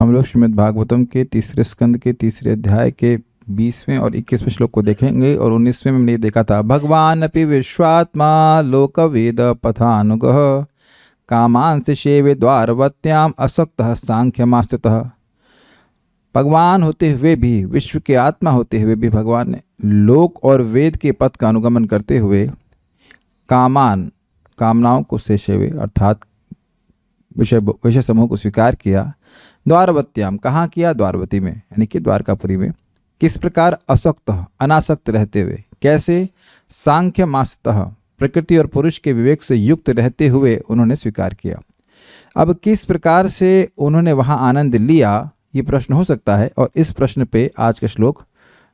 हम लोग श्रीमद् भागवतम के तीसरे स्कंद के तीसरे अध्याय के 20वें और 21वें श्लोक को देखेंगे। और 19वें में हमने ये देखा था, भगवान अपि विश्वात्मा लोकवेद पथानुगः कामांस शेवे द्वारवत्याम असक्तः सांख्यमास्थितः। भगवान होते हुए भी, विश्व के आत्मा होते हुए भी भगवान ने लोक और वेद के पथ का अनुगमन करते हुए कामनाओं को से सेवे अर्थात विषय समूह को स्वीकार किया। द्वारवत्याम कहाँ किया? द्वारवती में, यानी कि द्वारकापुरी में। किस प्रकार? असक्त अनासक्त रहते हुए। कैसे? सांख्य मास्तः प्रकृति और पुरुष के विवेक से युक्त रहते हुए उन्होंने स्वीकार किया। अब किस प्रकार से उन्होंने वहाँ आनंद लिया, ये प्रश्न हो सकता है, और इस प्रश्न पे आज का श्लोक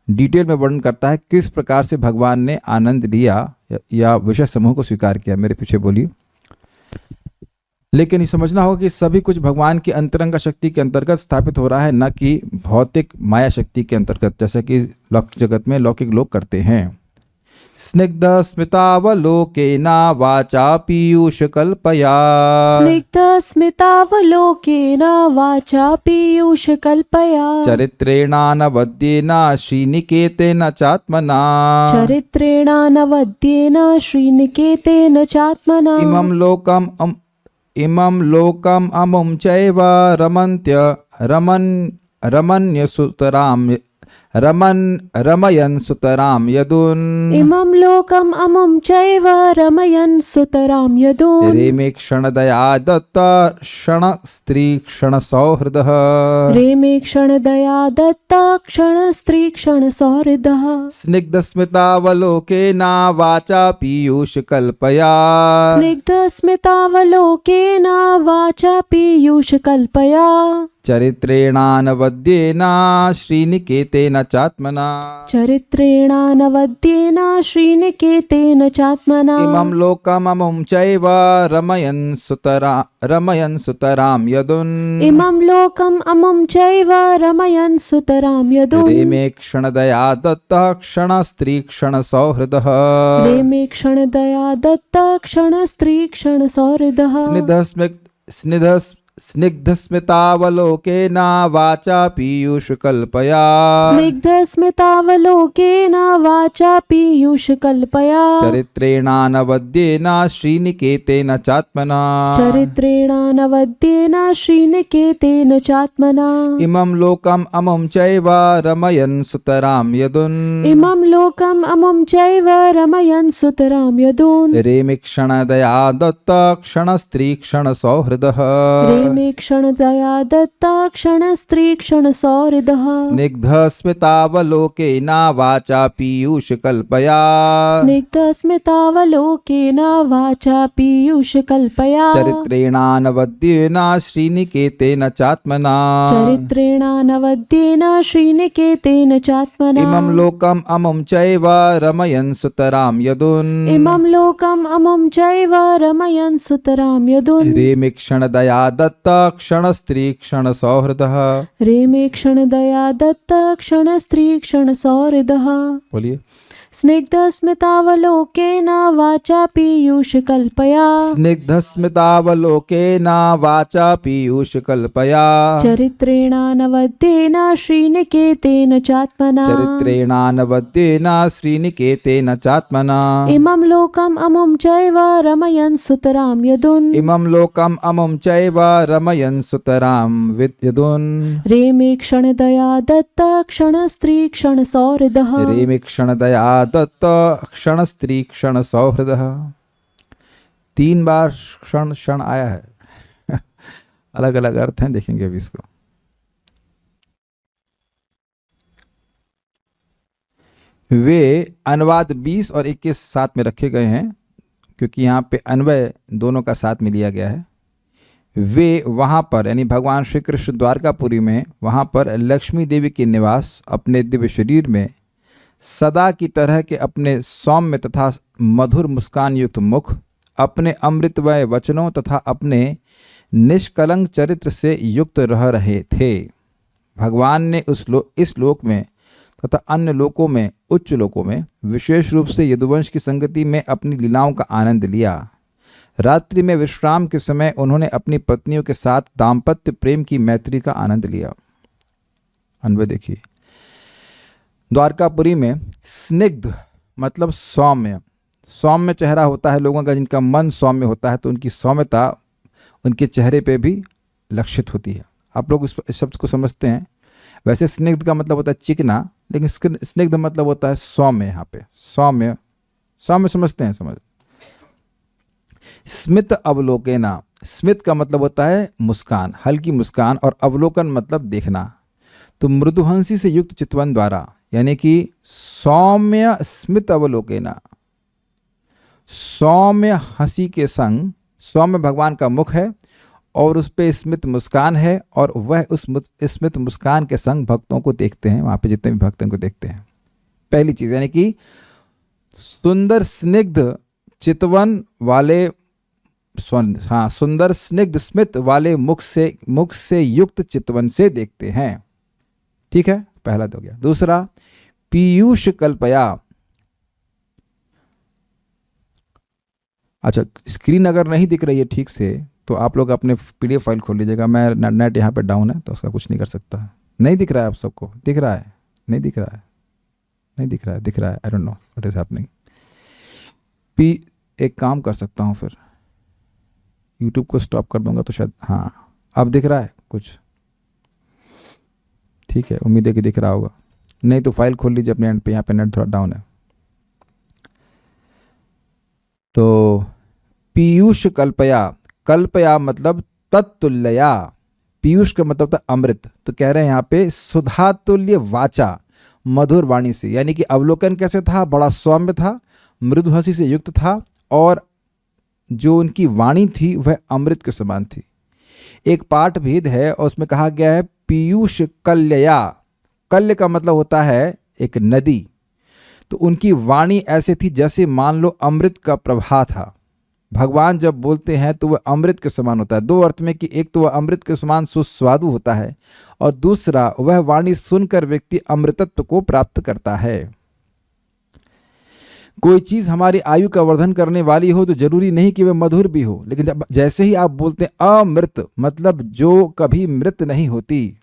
डिटेल में वर्णन करता है किस प्रकार से भगवान ने आनंद लिया या विषय समूह को स्वीकार किया। मेरे पीछे बोलिए। लेकिन ये समझना होगा कि सभी कुछ भगवान की अंतरंग शक्ति के अंतर्गत स्थापित हो रहा है, न कि भौतिक माया शक्ति के अंतर्गत, जैसा कि लौकिक जगत में लौकिक लोग करते हैं। स्निग्ध स्मितावलोकेन वाचा पीयूष कल्पया। स्निग्ध स्मितावलोकेन वाचा पीयूष कल्पया। चरित्रेणानवद्येन श्रीनिकेतेन चात्मना। चरित्रेणानवद्येन श्रीनिकेतेन चात्मना। इमं लोकम अमुं चैव रमयन् सुतरां यदुन्। इमं लोकम अमुं चैव रमयन् सुतरां यदुन्। रेमे क्षणदया दत्त क्षण स्त्री क्षण सौहृदः। रेमे क्षणदया दत्त क्षण स्त्री क्षण सौहृदः। स्निग्ध स्मितावलोकेन वाचा पीयूष कल्पया। स्निग्ध स्मितावलोकेन वाचा पीयूष कल्पया। चरित्रेणानवद्येन श्रीनिकेतेन चात्मना। चरित्रेणानवद्येन श्रीनिकेतेन चात्मना। इमं लोकममुं चैव रमयन् सुतरां यदुन्। इमं लोकम् अमुं चैव रमयन् सुतरां यदुन्। रेमे क्षणदया दत्तः क्षण स्त्री क्षण सौहृदः। रेमे क्षणदया दत्त क्षण स्त्री क्षण सौहृदः। स्निग्ध स्मितावलोकेन वाचा पीयूष कल्पया। स्निग्ध स्मितावलोकेन वाचा पीयूष कल्पया। चरित्रेणानवद्येन श्रीनिकेतेन चात्मना। चरित्रेणानवद्येन श्रीनिकेतेन चात्मना। इमं लोकम् अमुं चैव रमयन् सुतरां यदुन्। इमं लोकम् अमुं चैव रमयन् सुतरां यदुन्। रेमे क्षणदया दत्त क्षण स्त्री क्षण सौहृदः। रेमे क्षणदया दत्त क्षण स्त्री क्षण सौहृदः। स्निग्ध स्मितावलोकेन वाचा पीयूष कल्पया। स्निग्ध स्मितावलोकेन वाचा पीयूष कल्पया। चरित्रेणानवद्येन श्रीनिकेतेन चात्मना। चरित्रेणानवद्येन श्रीनिकेतेन चात्मना। इमं लोकम् अमुं चैव रमयन् सुतरां यदुन्। इमं लोकम् अमुं चैव रमयन् सुतरां यदुन्। रेमे क्षणदया दत्त क्षण स्त्री क्षण सौहृदः। रेमे क्षणदया दत्त क्षण स्त्री क्षण सौहृदः। बोलिए। स्निग्ध स्मितावलोकेन वाचा पीयूष कल्पया। स्निग्ध स्मितावलोकेन वाचा पीयूष कल्पया। चरित्रेणानवद्येन श्रीनिकेतेन चात्मना। चरित्रेणानवद्येन श्रीनिकेतेन चात्मना। इमं लोकम् अमुं चैव रमयन् सुतरां यदुन्। इमं लोकम् अमुं चैव रमयन् सुतरां यदुन्। रेमे क्षणदया दत्त क्षण स्त्री क्षण सौहृदः। रेमे क्षणदया दत्त क्षण स्त्री क्षण सौहृदः। 3 बार क्षण क्षण आया है। अलग अलग अर्थ हैं, देखेंगे अभी इसको। वे अनुवाद 20 और 21 साथ में रखे गए हैं, क्योंकि यहाँ पे अन्वय दोनों का साथ में लिया गया है। वे वहाँ पर, यानी भगवान श्री कृष्ण द्वारकापुरी में, वहाँ पर लक्ष्मी देवी के निवास अपने दिव्य शरीर में सदा की तरह के अपने सौम्य तथा मधुर मुस्कान युक्त मुख, अपने अमृतमय वचनों तथा अपने निष्कलंक चरित्र से युक्त रह रहे थे। भगवान ने इस लोक में तथा अन्य लोकों में, उच्च लोकों में, विशेष रूप से यदुवंश की संगति में अपनी लीलाओं का आनंद लिया। रात्रि में विश्राम के समय उन्होंने अपनी पत्नियों के साथ दाम्पत्य प्रेम की मैत्री का आनंद लिया। अन्वय देखिए, द्वारकापुरी में स्निग्ध मतलब सौम्य, सौम्य चेहरा होता है लोगों का, जिनका मन सौम्य होता है तो उनकी सौम्यता उनके चेहरे पे भी लक्षित होती है। आप लोग इस शब्द को समझते हैं। वैसे स्निग्ध का मतलब होता है चिकना, लेकिन स्निग्ध मतलब होता है सौम्य। यहाँ पे सौम्य, सौम्य समझते हैं, समझ। स्मित अवलोकना, स्मित का मतलब होता है मुस्कान, हल्की मुस्कान, और अवलोकन मतलब देखना। तो मृदुहंसी से युक्त चितवन द्वारा, यानी कि सौम्य स्मित अवलोकना, सौम्य हंसी के संग, सौम्य भगवान का मुख है और उस पे स्मित मुस्कान है, और वह उस स्मित मुस्कान के संग भक्तों को देखते हैं, वहाँ पे जितने भी भक्तों को देखते हैं। पहली चीज़, यानी कि सुंदर स्निग्ध चितवन वाले, हाँ, सुंदर स्निग्ध स्मित वाले मुख से युक्त चितवन से देखते हैं। ठीक है, पहला तो हो गया। दूसरा, पीयूष कल्पया। अच्छा, स्क्रीन अगर नहीं दिख रही है ठीक से तो आप लोग अपने PDF फाइल खोल लीजिएगा। मैं नेट यहाँ पे डाउन है तो उसका कुछ नहीं कर सकता। नहीं दिख रहा है आप सबको? दिख रहा है? नहीं दिख रहा है? नहीं दिख रहा है? दिख रहा है? I don't know what is happening. एक काम कर सकता हूँ, फिर YouTube को स्टॉप कर दूंगा तो शायद, हाँ अब दिख रहा है कुछ। ठीक है, उम्मीद है कि दिख रहा होगा। नहीं तो फाइल खोल लीजिए अपने एंड पे, यहाँ पे नेट थोड़ा डाउन है। तो पीयूष कल्पया, कल्पया मतलब तत्तुल्यया, पीयूष का मतलब था अमृत। तो कह रहे हैं यहाँ पे सुधातुल्य वाचा, मधुर वाणी से, यानी कि अवलोकन कैसे था? बड़ा सौम्य था, मृदु हंसी से युक्त था, और जो उनकी वाणी थी वह अमृत के समान थी। एक पाठ भेद है और उसमें कहा गया है पीयूष कल्यया। कल्य का मतलब होता है एक नदी। तो उनकी वाणी ऐसे थी जैसे मान लो अमृत का प्रवाह था। भगवान जब बोलते हैं तो वह अमृत के समान होता है। दो अर्थ में, कि एक तो वह अमृत के समान सुस्वादु होता है, और दूसरा वह वाणी सुनकर व्यक्ति अमृतत्व को प्राप्त करता है। कोई चीज़ हमारी आयु का वर्धन करने वाली हो तो जरूरी नहीं कि वह मधुर भी हो, लेकिन जब जैसे ही आप बोलते हैं अमृत, मतलब जो कभी मृत नहीं होती,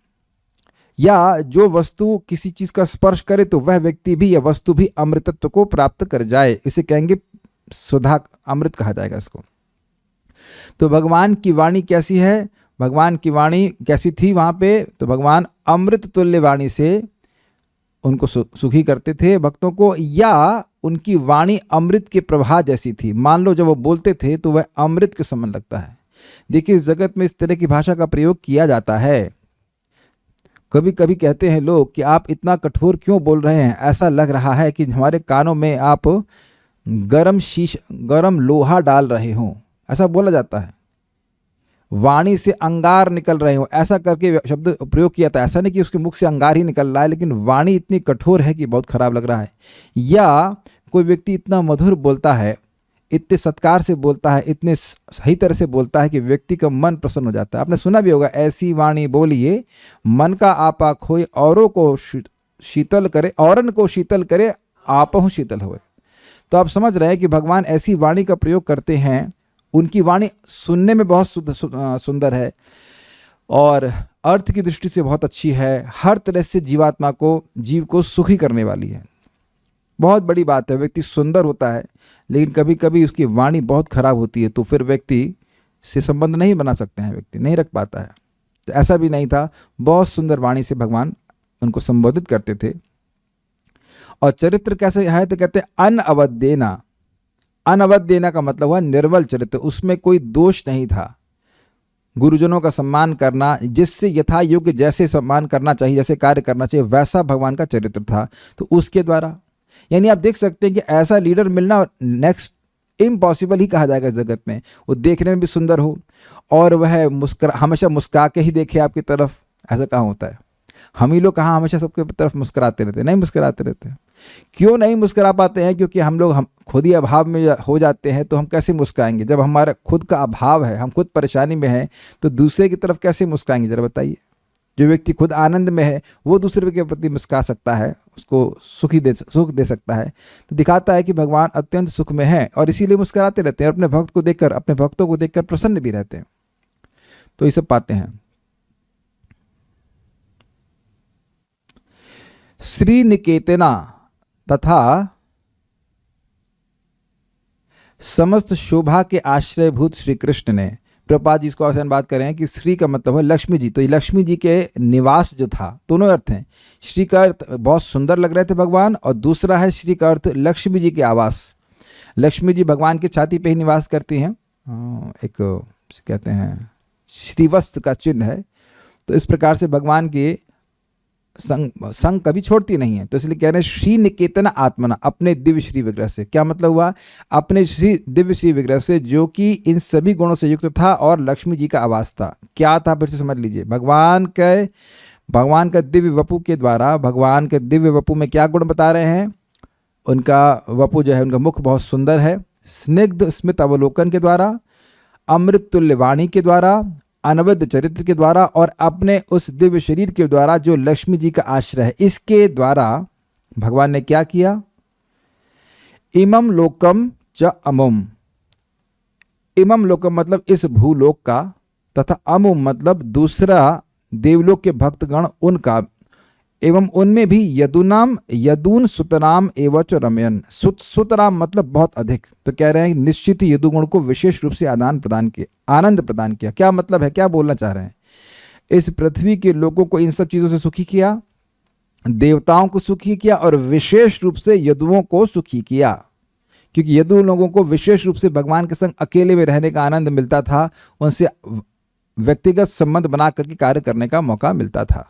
या जो वस्तु किसी चीज़ का स्पर्श करे तो वह व्यक्ति भी या वस्तु भी अमृतत्व को प्राप्त कर जाए, इसे कहेंगे सुधा, अमृत कहा जाएगा इसको। तो भगवान की वाणी कैसी है? भगवान की वाणी कैसी थी वहाँ पे? तो भगवान अमृत तुल्य वाणी से उनको सुखी करते थे भक्तों को, या उनकी वाणी अमृत के प्रवाह जैसी थी। मान लो जब वो बोलते थे तो वह अमृत के समान लगता है। देखिए, इस जगत में इस तरह की भाषा का प्रयोग किया जाता है। कभी कभी कहते हैं लोग कि आप इतना कठोर क्यों बोल रहे हैं, ऐसा लग रहा है कि हमारे कानों में आप गरम लोहा डाल रहे हों, ऐसा बोला जाता है। वाणी से अंगार निकल रहे हो, ऐसा करके शब्द प्रयोग किया था। ऐसा नहीं कि उसके मुख से अंगार ही निकल रहा है, लेकिन वाणी इतनी कठोर है कि बहुत खराब लग रहा है। या कोई व्यक्ति इतना मधुर बोलता है, इतने सत्कार से बोलता है, इतने सही तरह से बोलता है कि व्यक्ति का मन प्रसन्न हो जाता है। आपने सुना भी होगा, ऐसी वाणी बोलिए मन का आपा खोए, औरों को शीतल करे, औरन को शीतल करे, आपहु शीतल होए। तो आप समझ रहे हैं कि भगवान ऐसी वाणी का प्रयोग करते हैं। उनकी वाणी सुनने में बहुत सुंदर है और अर्थ की दृष्टि से बहुत अच्छी है। हर तरह से जीवात्मा को, जीव को सुखी करने वाली है। बहुत बड़ी बात है। व्यक्ति सुंदर होता है लेकिन कभी कभी उसकी वाणी बहुत खराब होती है, तो फिर व्यक्ति से संबंध नहीं बना सकते हैं, व्यक्ति नहीं रख पाता है। तो ऐसा भी नहीं था, बहुत सुंदर वाणी से भगवान उनको संबोधित करते थे। और चरित्र कैसे है? तो कहते हैं अनअवद्येना। अनवद्येना का मतलब हुआ निर्मल चरित्र, उसमें कोई दोष नहीं था। गुरुजनों का सम्मान करना, जिससे यथा योग्य जैसे सम्मान करना चाहिए, जैसे कार्य करना चाहिए, वैसा भगवान का चरित्र था। तो उसके द्वारा, यानी आप देख सकते हैं कि ऐसा लीडर मिलना नेक्स्ट इम्पॉसिबल ही कहा जाएगा जगत में। वो देखने में भी सुंदर हो और वह हमेशा मुस्कुरा के ही देखे आपकी तरफ, ऐसा कहाँ होता है? हम ही लोग कहाँ हमेशा सबके तरफ मुस्कुराते रहते? नहीं मुस्कुराते रहते। क्यों नहीं मुस्कुरा पाते हैं? क्योंकि हम लोग खुद ही अभाव में हो जाते हैं। तो हम कैसे मुस्कुराएंगे? जब हमारा खुद का अभाव है, हम खुद परेशानी में हैं, तो दूसरे की तरफ कैसे मुस्कुराएंगे? जरा बताइए। जो व्यक्ति खुद आनंद में है वो दूसरे के प्रति मुस्कुरा सकता है, उसको सुख दे सकता है। तो दिखाता है कि भगवान अत्यंत सुख में है और इसीलिए मुस्कुराते रहते हैं और अपने भक्तों को देखकर प्रसन्न भी रहते हैं। तो ये सब पाते हैं। श्री निकेतना तथा समस्त शोभा के आश्रयभूत श्री कृष्ण ने, प्रभुपाद जी इसको आसान बात करें कि श्री का मतलब है लक्ष्मी जी, तो ये लक्ष्मी जी के निवास जो था, दोनों अर्थ हैं। श्री का अर्थ बहुत सुंदर लग रहे थे भगवान, और दूसरा है श्री का अर्थ लक्ष्मी जी के आवास। लक्ष्मी जी भगवान की छाती पे ही निवास करती हैं, एक कहते हैं श्रीवस्त्र का चिन्ह है। तो इस प्रकार से भगवान के संग कभी छोड़ती नहीं है। तो इसलिए कह रहे हैं श्री निकेतन आत्मना, अपने दिव्य श्री विग्रह से। क्या मतलब हुआ? अपने श्री दिव्य श्री विग्रह से, जो कि इन सभी गुणों से युक्त था और लक्ष्मी जी का आवास था। क्या था? फिर से समझ लीजिए। भगवान का दिव्य वपु के द्वारा, भगवान के दिव्य वपु में क्या गुण बता रहे हैं? उनका वपु जो है, उनका मुख बहुत सुंदर है, स्निग्ध स्मित अवलोकन के द्वारा, अमृत तुल्य वाणी के द्वारा, अनवद्य चरित्र के द्वारा, और अपने उस दिव्य शरीर के द्वारा जो लक्ष्मी जी का आश्रय है, इसके द्वारा भगवान ने क्या किया? इमम लोकम च अमुम, इमम लोकम मतलब इस भूलोक का, तथा अमुम मतलब दूसरा देवलोक के भक्तगण उनका, एवं उनमें भी यदून सुतराम एवच रमयन। सुतराम मतलब बहुत अधिक। तो कह रहे हैं निश्चित यदुगुण को विशेष रूप से आनंद प्रदान किया। क्या मतलब है? क्या बोलना चाह रहे हैं? इस पृथ्वी के लोगों को इन सब चीज़ों से सुखी किया, देवताओं को सुखी किया, और विशेष रूप से यदुओं को सुखी किया, क्योंकि यदु लोगों को विशेष रूप से भगवान के संग अकेले में रहने का आनंद मिलता था, उनसे व्यक्तिगत संबंध बना करके कार्य करने का मौका मिलता था।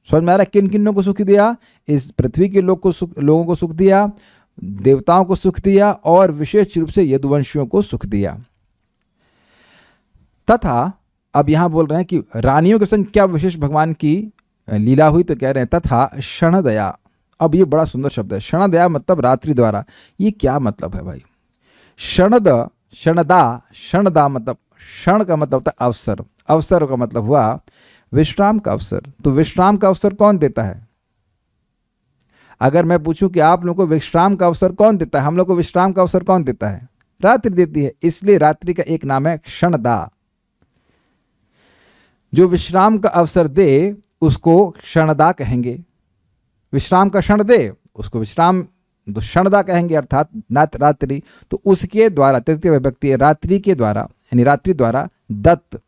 समझ में आ रहा है? किन किन्नों को सुख दिया? इस पृथ्वी के लोगों को सुख दिया, देवताओं को सुख दिया, और विशेष रूप से यदुवंशियों को सुख दिया। तथा अब यहां बोल रहे हैं कि रानियों के संग क्या विशेष भगवान की लीला हुई, तो कह रहे हैं तथा क्षणदया। अब ये बड़ा सुंदर शब्द है, क्षणदया मतलब रात्रि द्वारा। ये क्या मतलब है भाई? क्षणदा मतलब, क्षण का मतलब होता है अवसर, अवसर का मतलब हुआ विश्राम का अवसर। तो विश्राम का अवसर कौन देता है? अगर मैं पूछूं कि आप लोगों को विश्राम का अवसर कौन देता है, हम लोग को विश्राम का अवसर कौन देता है? रात्रि देती है। इसलिए रात्रि का एक नाम है क्षणदा। जो विश्राम का अवसर दे उसको क्षणदा कहेंगे। विश्राम का क्षण दे उसको विश्राम तो क्षणदा कहेंगे, अर्थात रात्रि। तो उसके द्वारा, तृतीय विभक्ति है, रात्रि के द्वारा, यानी रात्रि द्वारा दत्त,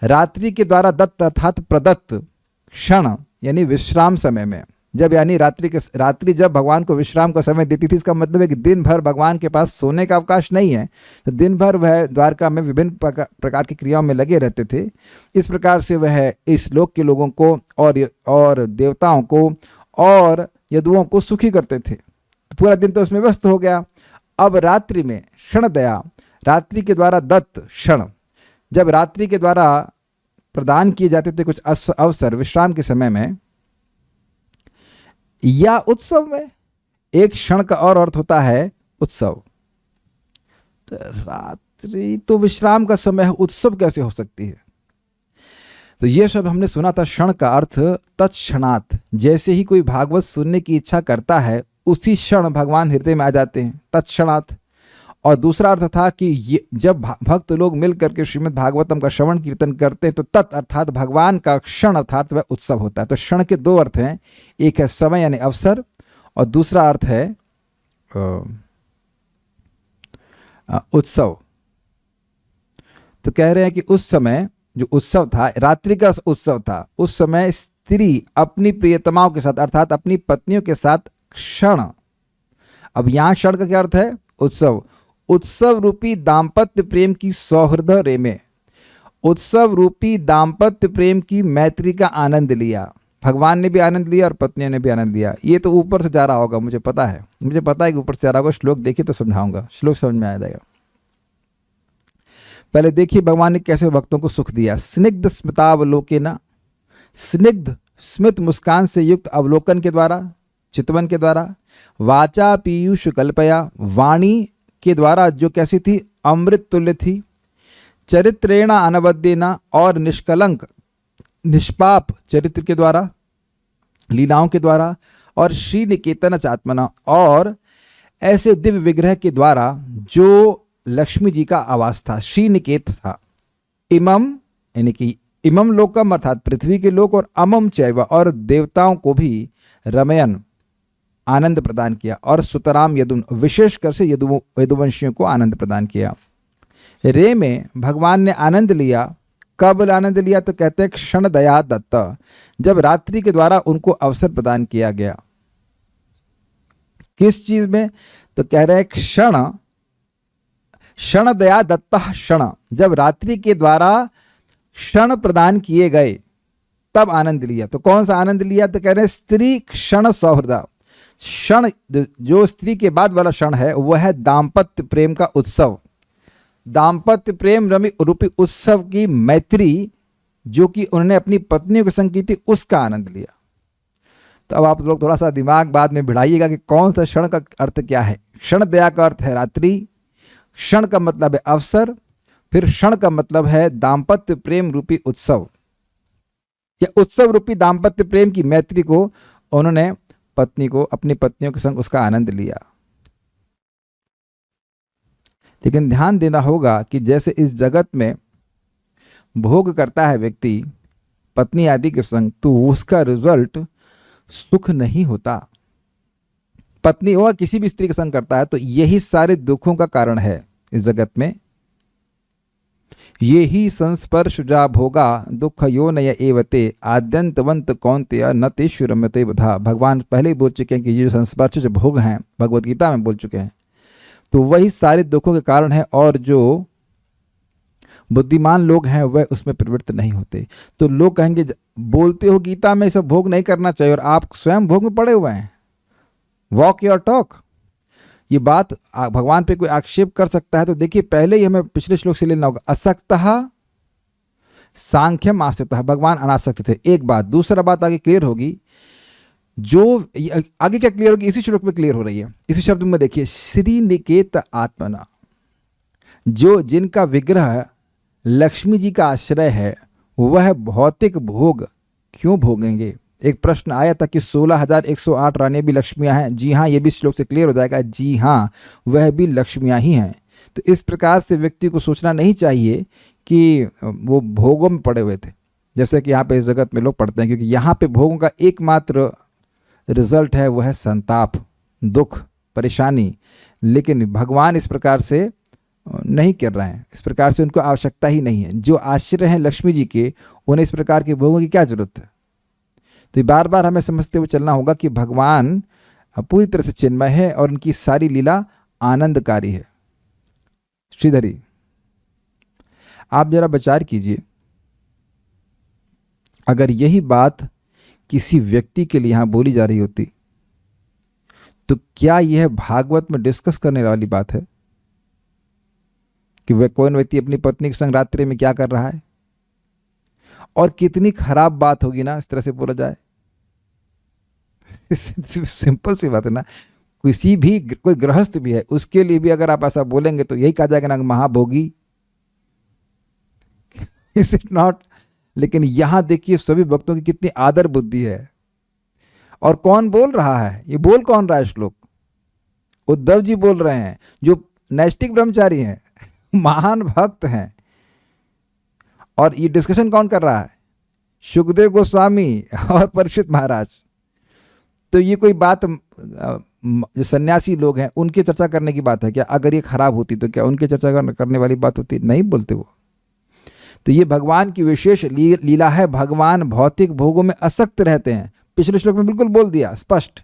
रात्रि के द्वारा दत्त अर्थात प्रदत्त क्षण, यानी विश्राम समय में, जब यानी रात्रि जब भगवान को विश्राम का समय देती थी, इसका मतलब है कि दिन भर भगवान के पास सोने का अवकाश नहीं है, तो दिन भर वह द्वारका में विभिन्न प्रकार की क्रियाओं में लगे रहते थे। इस प्रकार से वह इस लोक के लोगों को और देवताओं को और यदुओं को सुखी करते थे। तो पूरा दिन तो उसमें व्यस्त हो गया। अब रात्रि में क्षण दया, रात्रि के द्वारा दत्त क्षण, जब रात्रि के द्वारा प्रदान किए जाते थे कुछ अवसर विश्राम के समय में या उत्सव में, एक क्षण का और अर्थ होता है उत्सव। तो रात्रि तो विश्राम का समय है, उत्सव कैसे हो सकती है? तो यह शब्द हमने सुना था, क्षण का अर्थ तत्क्षणात्, जैसे ही कोई भागवत सुनने की इच्छा करता है उसी क्षण भगवान हृदय में आ जाते हैं, तत्क्षणात्। और दूसरा अर्थ था कि जब भक्त लोग मिल करके श्रीमद् भागवतम का श्रवण कीर्तन करते हैं तो तत् अर्थात भगवान का क्षण अर्थात वह उत्सव होता है। तो क्षण के दो अर्थ हैं, एक है समय यानी अवसर, और दूसरा अर्थ है उत्सव। तो कह रहे हैं कि उस समय जो उत्सव था, रात्रि का उत्सव था, उस समय स्त्री अपनी प्रियतमाओं के साथ अर्थात अपनी पत्नियों के साथ क्षण, अब यहाँ क्षण का क्या अर्थ है? उत्सव। उत्सव रूपी दाम्पत्य प्रेम की सौहृद रे में, उत्सव रूपी दाम्पत्य प्रेम की मैत्री का आनंद लिया। भगवान ने भी आनंद लिया और पत्नियों ने भी आनंद लिया। ये तो ऊपर से जा रहा होगा, मुझे पता है कि ऊपर से जा रहा होगा। श्लोक देखिए तो समझाऊंगा, श्लोक समझ में आ जाएगा। पहले देखिए भगवान ने कैसे भक्तों को सुख दिया। स्निग्ध स्मितावलोकेन, स्निग्ध स्मित मुस्कान से युक्त अवलोकन के द्वारा, चितवन के द्वारा, वाचा पीयूष कल्पया, वाणी के द्वारा जो कैसी थी? अमृत तुल्य थी, चरित्रेण अनवद्येन और निष्कलंक निष्पाप चरित्र के द्वारा, लीलाओं के द्वारा और श्री निकेतन चात्मना, और ऐसे दिव्य विग्रह के द्वारा जो लक्ष्मी जी का आवास था, श्री निकेत था। इमम यानी कि इमम लोकम अर्थात पृथ्वी के लोक, और अमम चैव और देवताओं को भी रमयन आनंद प्रदान किया, और सुतराम यदुन विशेषकर से यदुवंशियों को आनंद प्रदान किया। रे में भगवान ने आनंद लिया। कब आनंद लिया? तो कहते हैं क्षण दया दत्त, जब रात्रि के द्वारा उनको अवसर प्रदान किया गया। किस चीज में? तो कह रहे हैं क्षण दया दत्ता क्षण, जब रात्रि के द्वारा क्षण प्रदान किए गए तब आनंद लिया। तो कौन सा आनंद लिया? तो कह रहे हैं स्त्री क्षण सौहृदा, क्षण जो स्त्री के बाद वाला क्षण है वह है दाम्पत्य प्रेम का उत्सव, दाम्पत्य प्रेम रूपी उत्सव की मैत्री जो कि उन्होंने अपनी पत्नियों के संग की थी, उसका आनंद लिया। तो अब आप लोग थोड़ा सा दिमाग बाद में भिड़ाइएगा कि कौन सा क्षण का अर्थ क्या है। क्षण दया का अर्थ है रात्रि, क्षण का मतलब है अवसर, फिर क्षण का मतलब है दाम्पत्य प्रेम रूपी उत्सव। या उत्सव रूपी दाम्पत्य प्रेम की मैत्री को उन्होंने पत्नी को, अपनी पत्नियों के संग उसका आनंद लिया। लेकिन ध्यान देना होगा कि जैसे इस जगत में भोग करता है व्यक्ति पत्नी आदि के संग, तो उसका रिजल्ट सुख नहीं होता। पत्नी हो किसी भी स्त्री के संग करता है तो यही सारे दुखों का कारण है इस जगत में। ये ही संस्पर्श जा भोगा दुख यो नय एवते आद्यंतवंत कौन्तेय न तेषु रम्यते बधा। भगवान पहले ही बोल चुके हैं कि ये संस्पर्श जो भोग हैं, भगवत गीता में बोल चुके हैं, तो वही सारे दुखों के कारण है, और जो बुद्धिमान लोग हैं वह उसमें प्रवृत्त नहीं होते। तो लोग कहेंगे बोलते हो गीता में सब भोग नहीं करना चाहिए और आप स्वयं भोग में पड़े हुए हैं, वॉक योर टॉक। ये बात भगवान पे कोई आक्षेप कर सकता है तो देखिए पहले ही हमें पिछले श्लोक से लेना होगा। असक्तः सांख्यम आस्तितः, भगवान अनासक्त थे, एक बात। दूसरा बात आगे क्लियर होगी, जो आगे क्या क्लियर होगी इसी श्लोक में क्लियर हो रही है। इसी शब्द में देखिए, श्री निकेत आत्मना, जो जिनका विग्रह लक्ष्मी जी का आश्रय है वह भौतिक भोग क्यों भोगेंगे। एक प्रश्न आया था कि 16,108 रानियां भी लक्ष्मियां हैं। जी हाँ, ये भी श्लोक से क्लियर हो जाएगा, जी हाँ वह भी लक्ष्मियां ही हैं। तो इस प्रकार से व्यक्ति को सोचना नहीं चाहिए कि वो भोगों में पड़े हुए थे, जैसे कि यहाँ पे इस जगत में लोग पढ़ते हैं, क्योंकि यहाँ पे भोगों का एकमात्र रिजल्ट है वह है संताप, दुख, परेशानी। लेकिन भगवान इस प्रकार से नहीं कर रहे हैं, इस प्रकार से उनको आवश्यकता ही नहीं है। जो आश्रय हैं लक्ष्मी जी के, उन्हें इस प्रकार के भोगों की क्या जरूरत है। तो बार बार हमें समझते हुए चलना होगा कि भगवान पूरी तरह से चिन्मय है और उनकी सारी लीला आनंदकारी है। श्रीधरी, आप जरा विचार कीजिए, अगर यही बात किसी व्यक्ति के लिए यहां बोली जा रही होती तो क्या यह भागवत में डिस्कस करने वाली बात है कि वह कौन व्यक्ति अपनी पत्नी के संग रात्रि में क्या कर रहा है। और कितनी खराब बात होगी ना इस तरह से बोला जाए। सिंपल सी बात है ना, किसी भी कोई गृहस्थ भी है उसके लिए भी अगर आप ऐसा बोलेंगे तो यही कहा जाएगा ना, महाभोगी। Is it not. लेकिन यहां देखिए सभी भक्तों की कितनी आदर बुद्धि है। और कौन बोल रहा है, ये बोल कौन रहा है श्लोक? उद्धव जी बोल रहे हैं, जो नैष्टिक ब्रह्मचारी हैं, महान भक्त हैं। और ये डिस्कशन कौन कर रहा है? सुखदेव गोस्वामी और परीक्षित महाराज। तो ये कोई बात जो सन्यासी लोग हैं उनकी चर्चा करने की बात है क्या? अगर ये खराब होती तो क्या उनकी चर्चा करने वाली बात होती? नहीं बोलते वो। तो ये भगवान की विशेष लीला है। भगवान भौतिक भोगों में आसक्त रहते हैं, पिछले श्लोक में बिल्कुल बोल दिया स्पष्ट।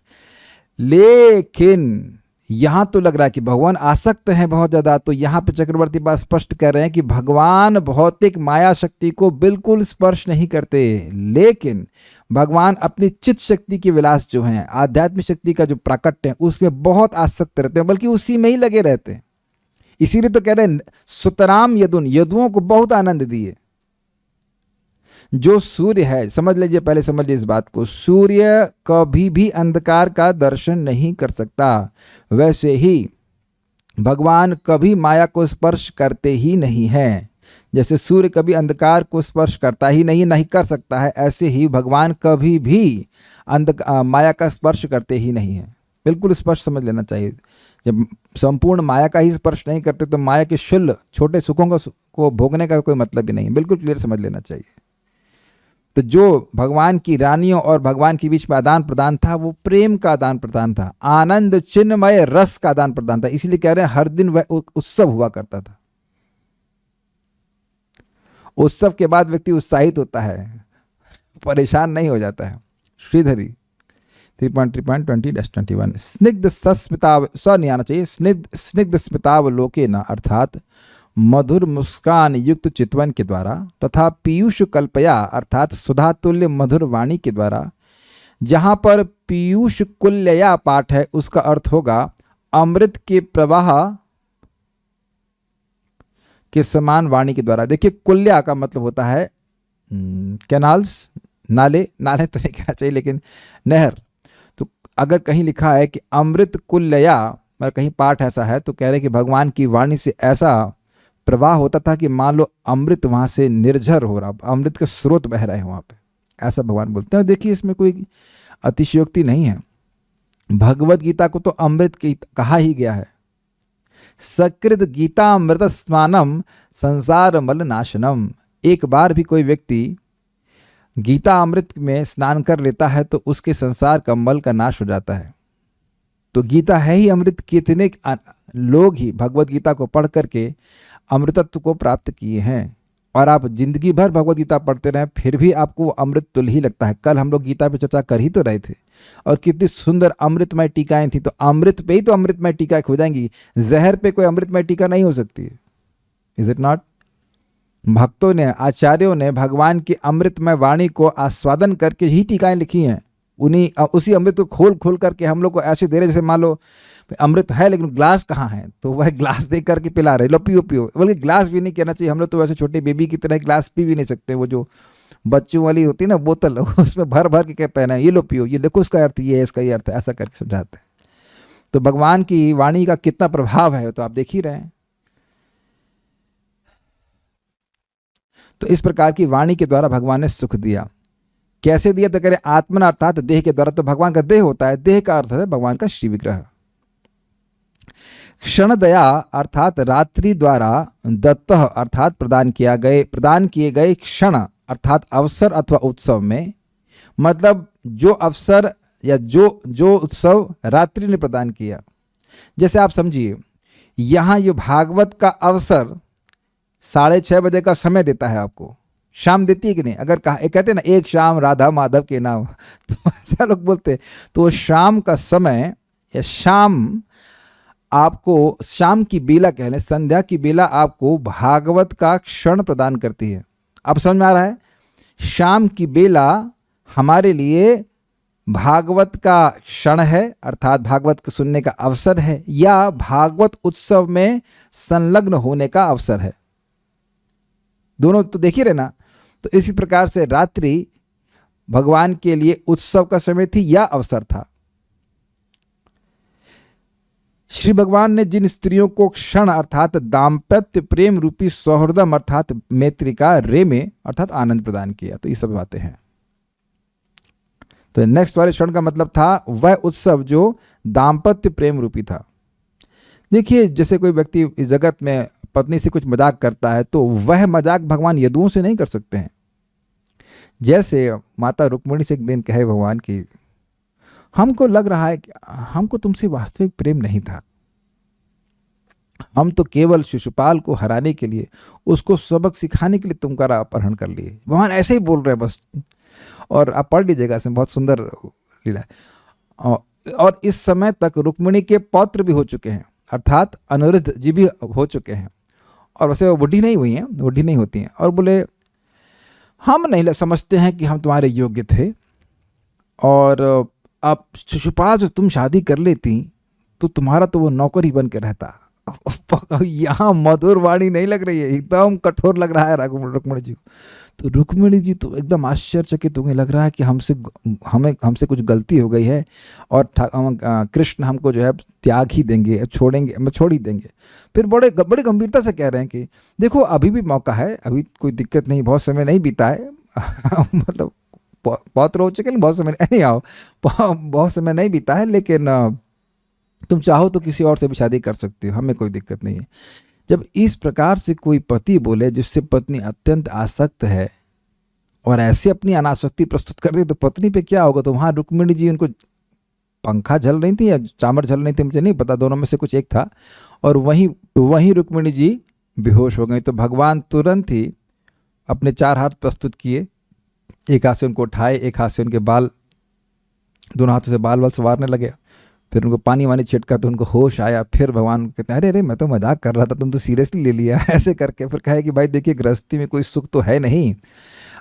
लेकिन यहां तो लग रहा है कि भगवान आसक्त हैं बहुत ज्यादा। तो यहां पे चक्रवर्ती बात स्पष्ट कर रहे हैं कि भगवान भौतिक माया शक्ति को बिल्कुल स्पर्श नहीं करते, लेकिन भगवान अपनी चित्त शक्ति के विलास जो हैं, आध्यात्मिक शक्ति का जो प्राकट्य है, उसमें बहुत आसक्त रहते हैं, बल्कि उसी में ही लगे रहते हैं। इसीलिए तो कह रहे हैं सुतराम यदुन, यदुओं को बहुत आनंद दिए। जो सूर्य है, समझ लीजिए, पहले समझ लीजिए इस बात को, सूर्य कभी भी अंधकार का दर्शन नहीं कर सकता, वैसे ही भगवान कभी माया को स्पर्श करते ही नहीं है। जैसे सूर्य कभी अंधकार को स्पर्श करता ही नहीं कर सकता है, ऐसे ही भगवान कभी भी माया का स्पर्श करते ही नहीं है। बिल्कुल स्पष्ट समझ लेना चाहिए। जब संपूर्ण माया का ही स्पर्श नहीं करते तो माया के शुल्ल छोटे सुखों को भोगने का कोई मतलब ही नहीं है। बिल्कुल क्लियर समझ लेना चाहिए। तो जो भगवान की रानियों और भगवान के बीच में आदान प्रदान था वो प्रेम का आदान प्रदान था, आनंद चिन्मय रस का आदान प्रदान था। इसलिए कह रहे हैं हर दिन वह उत्सव हुआ करता था। उत्सव के बाद व्यक्ति उत्साहित होता है, परेशान नहीं हो जाता है। श्रीधरी 3.3.20-21 स्निग्ध सस्मिताव स नहीं आना चाहिए, स्निग्ध स्मितावलोके न अर्थात मधुर मुस्कान युक्त चितवन के द्वारा तथा पीयूष कल्पया अर्थात सुधा तुल्य मधुर वाणी के द्वारा। जहां पर पीयूष कुल्यया पाठ है उसका अर्थ होगा अमृत के प्रवाह के समान वाणी के द्वारा। देखिए कुल्या का मतलब होता है कैनाल्स, नाले तो नहीं कहना चाहिए लेकिन नहर। तो अगर कहीं लिखा है कि अमृत कुल्यया, मतलब कहीं पाठ ऐसा है तो कह रहे कि भगवान की वाणी से ऐसा प्रवाह होता था कि मान लो अमृत वहां से निर्झर हो रहा, अमृत के स्रोत बह रहे हैं वहां पे, ऐसा भगवान बोलते हैं। देखिए इसमें कोई अतिशयोक्ति नहीं है। भगवत गीता को तो अमृत की कहा ही गया है। सकृत गीता अमृत स्नानम संसार मल नाशनम। एक बार भी कोई व्यक्ति गीता अमृत में स्नान कर लेता है तो उसके संसार का मल का नाश हो जाता है। तो गीता है ही अमृत। कितने लोग ही भगवत गीता को पढ़ करके अमृतत्व को प्राप्त किए हैं, और आप जिंदगी भर भगवत गीता पढ़ते रहें फिर भी आपको अमृत तुल्य ही लगता है। कल हम लोग गीता पे चर्चा कर ही तो रहे थे, और कितनी सुंदर अमृतमय टीकाएं थी। तो अमृत पे ही तो अमृतमय टीकाएं हो जाएंगी, जहर पे कोई अमृतमय टीका नहीं हो सकती है। Is it not? भक्तों ने, आचार्यों ने भगवान की अमृतमय वाणी को आस्वादन करके ही टीकाएं लिखी हैं। उसी अमृत को खोल खोल करके हम लोग को ऐसे दे रहे जैसे मान लो अमृत है लेकिन ग्लास कहाँ है, तो वह ग्लास दे करके पिला रहे, लो पियो पियो। बल्कि ग्लास भी नहीं कहना चाहिए, हम लोग तो वैसे छोटे बेबी की तरह ग्लास पी भी नहीं सकते। वो जो बच्चों वाली होती है ना बोतल, उसमें भर भर के क्या पहना है, ये लो पियो, ये देखो इसका अर्थ ये है, इसका ये अर्थ है, ऐसा करके समझाते हैं। तो भगवान की वाणी का कितना प्रभाव है तो आप देख ही रहे हैं। तो इस प्रकार की वाणी के द्वारा भगवान ने सुख दिया। कैसे दिया? तो कह रहे आत्मन अर्थात देह के द्वारा। तो भगवान का देह होता है, देह का अर्थ है भगवान का श्री विग्रह। क्षण दया अर्थात रात्रि द्वारा दत्त अर्थात प्रदान किए गए क्षण अर्थात अवसर अथवा उत्सव में, मतलब जो अवसर या जो उत्सव रात्रि ने प्रदान किया। जैसे आप समझिए यहाँ ये भागवत का अवसर 6:30 बजे का समय देता है आपको, शाम देती है कि नहीं? अगर कहते हैं ना एक शाम राधा माधव के नाम, तो ऐसा लोग बोलते हैं। तो शाम का समय या शाम आपको, शाम की बेला कह लें, संध्या की बेला आपको भागवत का क्षण प्रदान करती है। अब समझ में आ रहा है? शाम की बेला हमारे लिए भागवत का क्षण है अर्थात भागवत को सुनने का अवसर है, या भागवत उत्सव में संलग्न होने का अवसर है। दोनों तो देख ही रहे ना। तो इसी प्रकार से रात्रि भगवान के लिए उत्सव का समय थी या अवसर था। श्री भगवान ने जिन स्त्रियों को क्षण अर्थात दाम्पत्य प्रेम रूपी सौहृदम अर्थात मैत्रिका रेमे अर्थात आनंद प्रदान किया, तो ये सब बातें हैं। तो नेक्स्ट वाले क्षण का मतलब था वह उत्सव जो दाम्पत्य प्रेम रूपी था। देखिए जैसे कोई व्यक्ति इस जगत में पत्नी से कुछ मजाक करता है तो वह मजाक भगवान यदुओं से नहीं कर सकते हैं। जैसे माता रुक्मिणी से एक दिन कहे भगवान की, हमको लग रहा है कि हमको तुमसे वास्तविक प्रेम नहीं था, हम तो केवल शिशुपाल को हराने के लिए, उसको सबक सिखाने के लिए तुम्हारा अपहरण कर लिए। भगवान ऐसे ही बोल रहे हैं बस। और आप पढ़ लीजिएगा, इसमें बहुत सुंदर लीला है। और इस समय तक रुक्मिणी के पौत्र भी हो चुके हैं अर्थात अनिरुद्ध जी भी हो चुके हैं, और वैसे वो बुढ़ी नहीं हुई हैं, बुढ़ी नहीं होती हैं। और बोले हम नहीं समझते हैं कि हम तुम्हारे योग्य थे, और अब शिशुपाल से तुम शादी कर लेती तो तुम्हारा तो वो नौकर ही बन के रहता। यहाँ मधुर वाणी नहीं लग रही है, एकदम कठोर लग रहा है रुक्मिणी जी को। तो रुक्मिणी जी तो एकदम आश्चर्यचकित तुम्हें लग रहा है कि हमसे कुछ गलती हो गई है, और कृष्ण हमको जो है त्याग ही देंगे, छोड़ ही देंगे। फिर बड़े गंभीरता से कह रहे हैं कि देखो अभी भी मौका है, अभी कोई दिक्कत नहीं, बहुत समय नहीं बीता है। मतलब पौत्र हो चुके हैं, बहुत समय नहीं आओ, बहुत समय नहीं बीता है, लेकिन तुम चाहो तो किसी और से भी शादी कर सकते हो, हमें कोई दिक्कत नहीं है। जब इस प्रकार से कोई पति बोले जिससे पत्नी अत्यंत आसक्त है और ऐसे अपनी अनासक्ति प्रस्तुत कर दे, तो पत्नी पे क्या होगा? तो वहाँ रुक्मिणी जी, उनको पंखा झल रही थी या चामर झल रही थी, मुझे नहीं पता, दोनों में से कुछ एक था, और वहीं रुक्मिणी जी बेहोश हो गई। तो भगवान तुरंत ही अपने 4 हाथ प्रस्तुत किए, एक हाथ से उनको उठाए, एक हाथ से उनके बाल, दोनों हाथों से बाल संवारने लगे, फिर उनको पानी वानी छिटका तो उनको होश आया। फिर भगवान कहते हैं, अरे अरे मैं तो मजाक कर रहा था, तुम तो सीरियसली ले लिया ऐसे करके। फिर कहे कि भाई देखिए, गृहस्थी में कोई सुख तो है नहीं,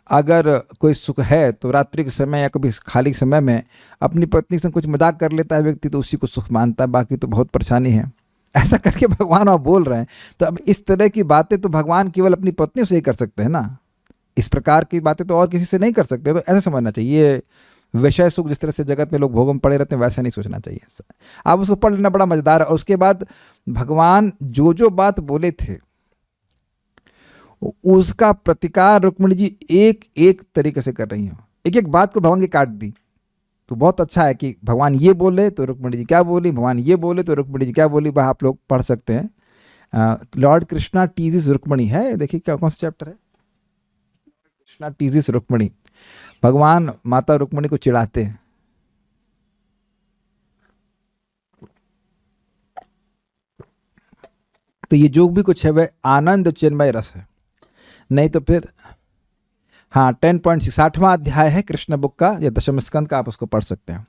अगर कोई सुख है तो रात्रि के समय या कभी खाली समय में अपनी पत्नी से कुछ मजाक कर लेता है व्यक्ति, तो उसी को सुख मानता है, बाकी तो बहुत परेशानी है, ऐसा करके भगवान आप बोल रहे हैं। तो अब इस तरह की बातें तो भगवान केवल अपनी पत्नी से ही कर सकते हैं ना, इस प्रकार की बातें तो और किसी से नहीं कर सकते। तो ऐसा समझना चाहिए, विषय सुख जिस तरह से जगत में लोग भोगों में पड़े रहते हैं, वैसा नहीं सोचना चाहिए। आप उसको पढ़ लेना, बड़ा मजेदार है। और उसके बाद भगवान जो जो बात बोले थे उसका प्रतिकार रुक्मिणी जी एक एक तरीके से कर रही हैं, एक एक बात को भगवान की काट दी। तो बहुत अच्छा है कि भगवान ये बोले तो रुक्मिणी जी क्या बोली, भगवान ये बोले तो रुक्मिणी जी क्या बोली, वह आप लोग पढ़ सकते हैं। लॉर्ड कृष्णा टीजिस रुक्मिणी है, देखिए क्या कौन सा चैप्टर है, कृष्णा टीजिस रुक्मिणी। भगवान माता रुक्मिणी को चिढ़ाते हैं। तो ये जो भी कुछ है वह आनंद चिन्मय रस है, नहीं तो फिर हाँ 10.60वां अध्याय है कृष्ण बुक का या दशम स्कंद का, आप उसको पढ़ सकते हैं।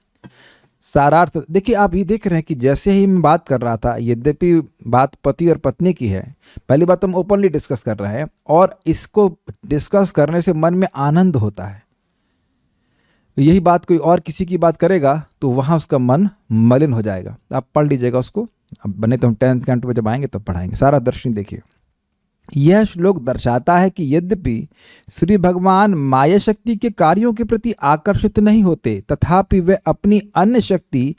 सारार्थ देखिए, आप ये देख रहे हैं कि जैसे ही मैं बात कर रहा था, यद्यपि बात पति और पत्नी की है, पहली बात हम ओपनली डिस्कस कर रहे हैं और इसको डिस्कस करने से मन में आनंद होता है। यही बात कोई और किसी की बात करेगा तो वहाँ उसका मन मलिन हो जाएगा। आप पढ़ लीजिएगा उसको, अब बने तो हम 10th कैंट में जब आएंगे तब पढ़ाएंगे। सारा दर्शन देखिए, यह श्लोक दर्शाता है कि यद्यपि श्री भगवान माया शक्ति के कार्यों के प्रति आकर्षित नहीं होते, तथापि वे अपनी अन्य शक्ति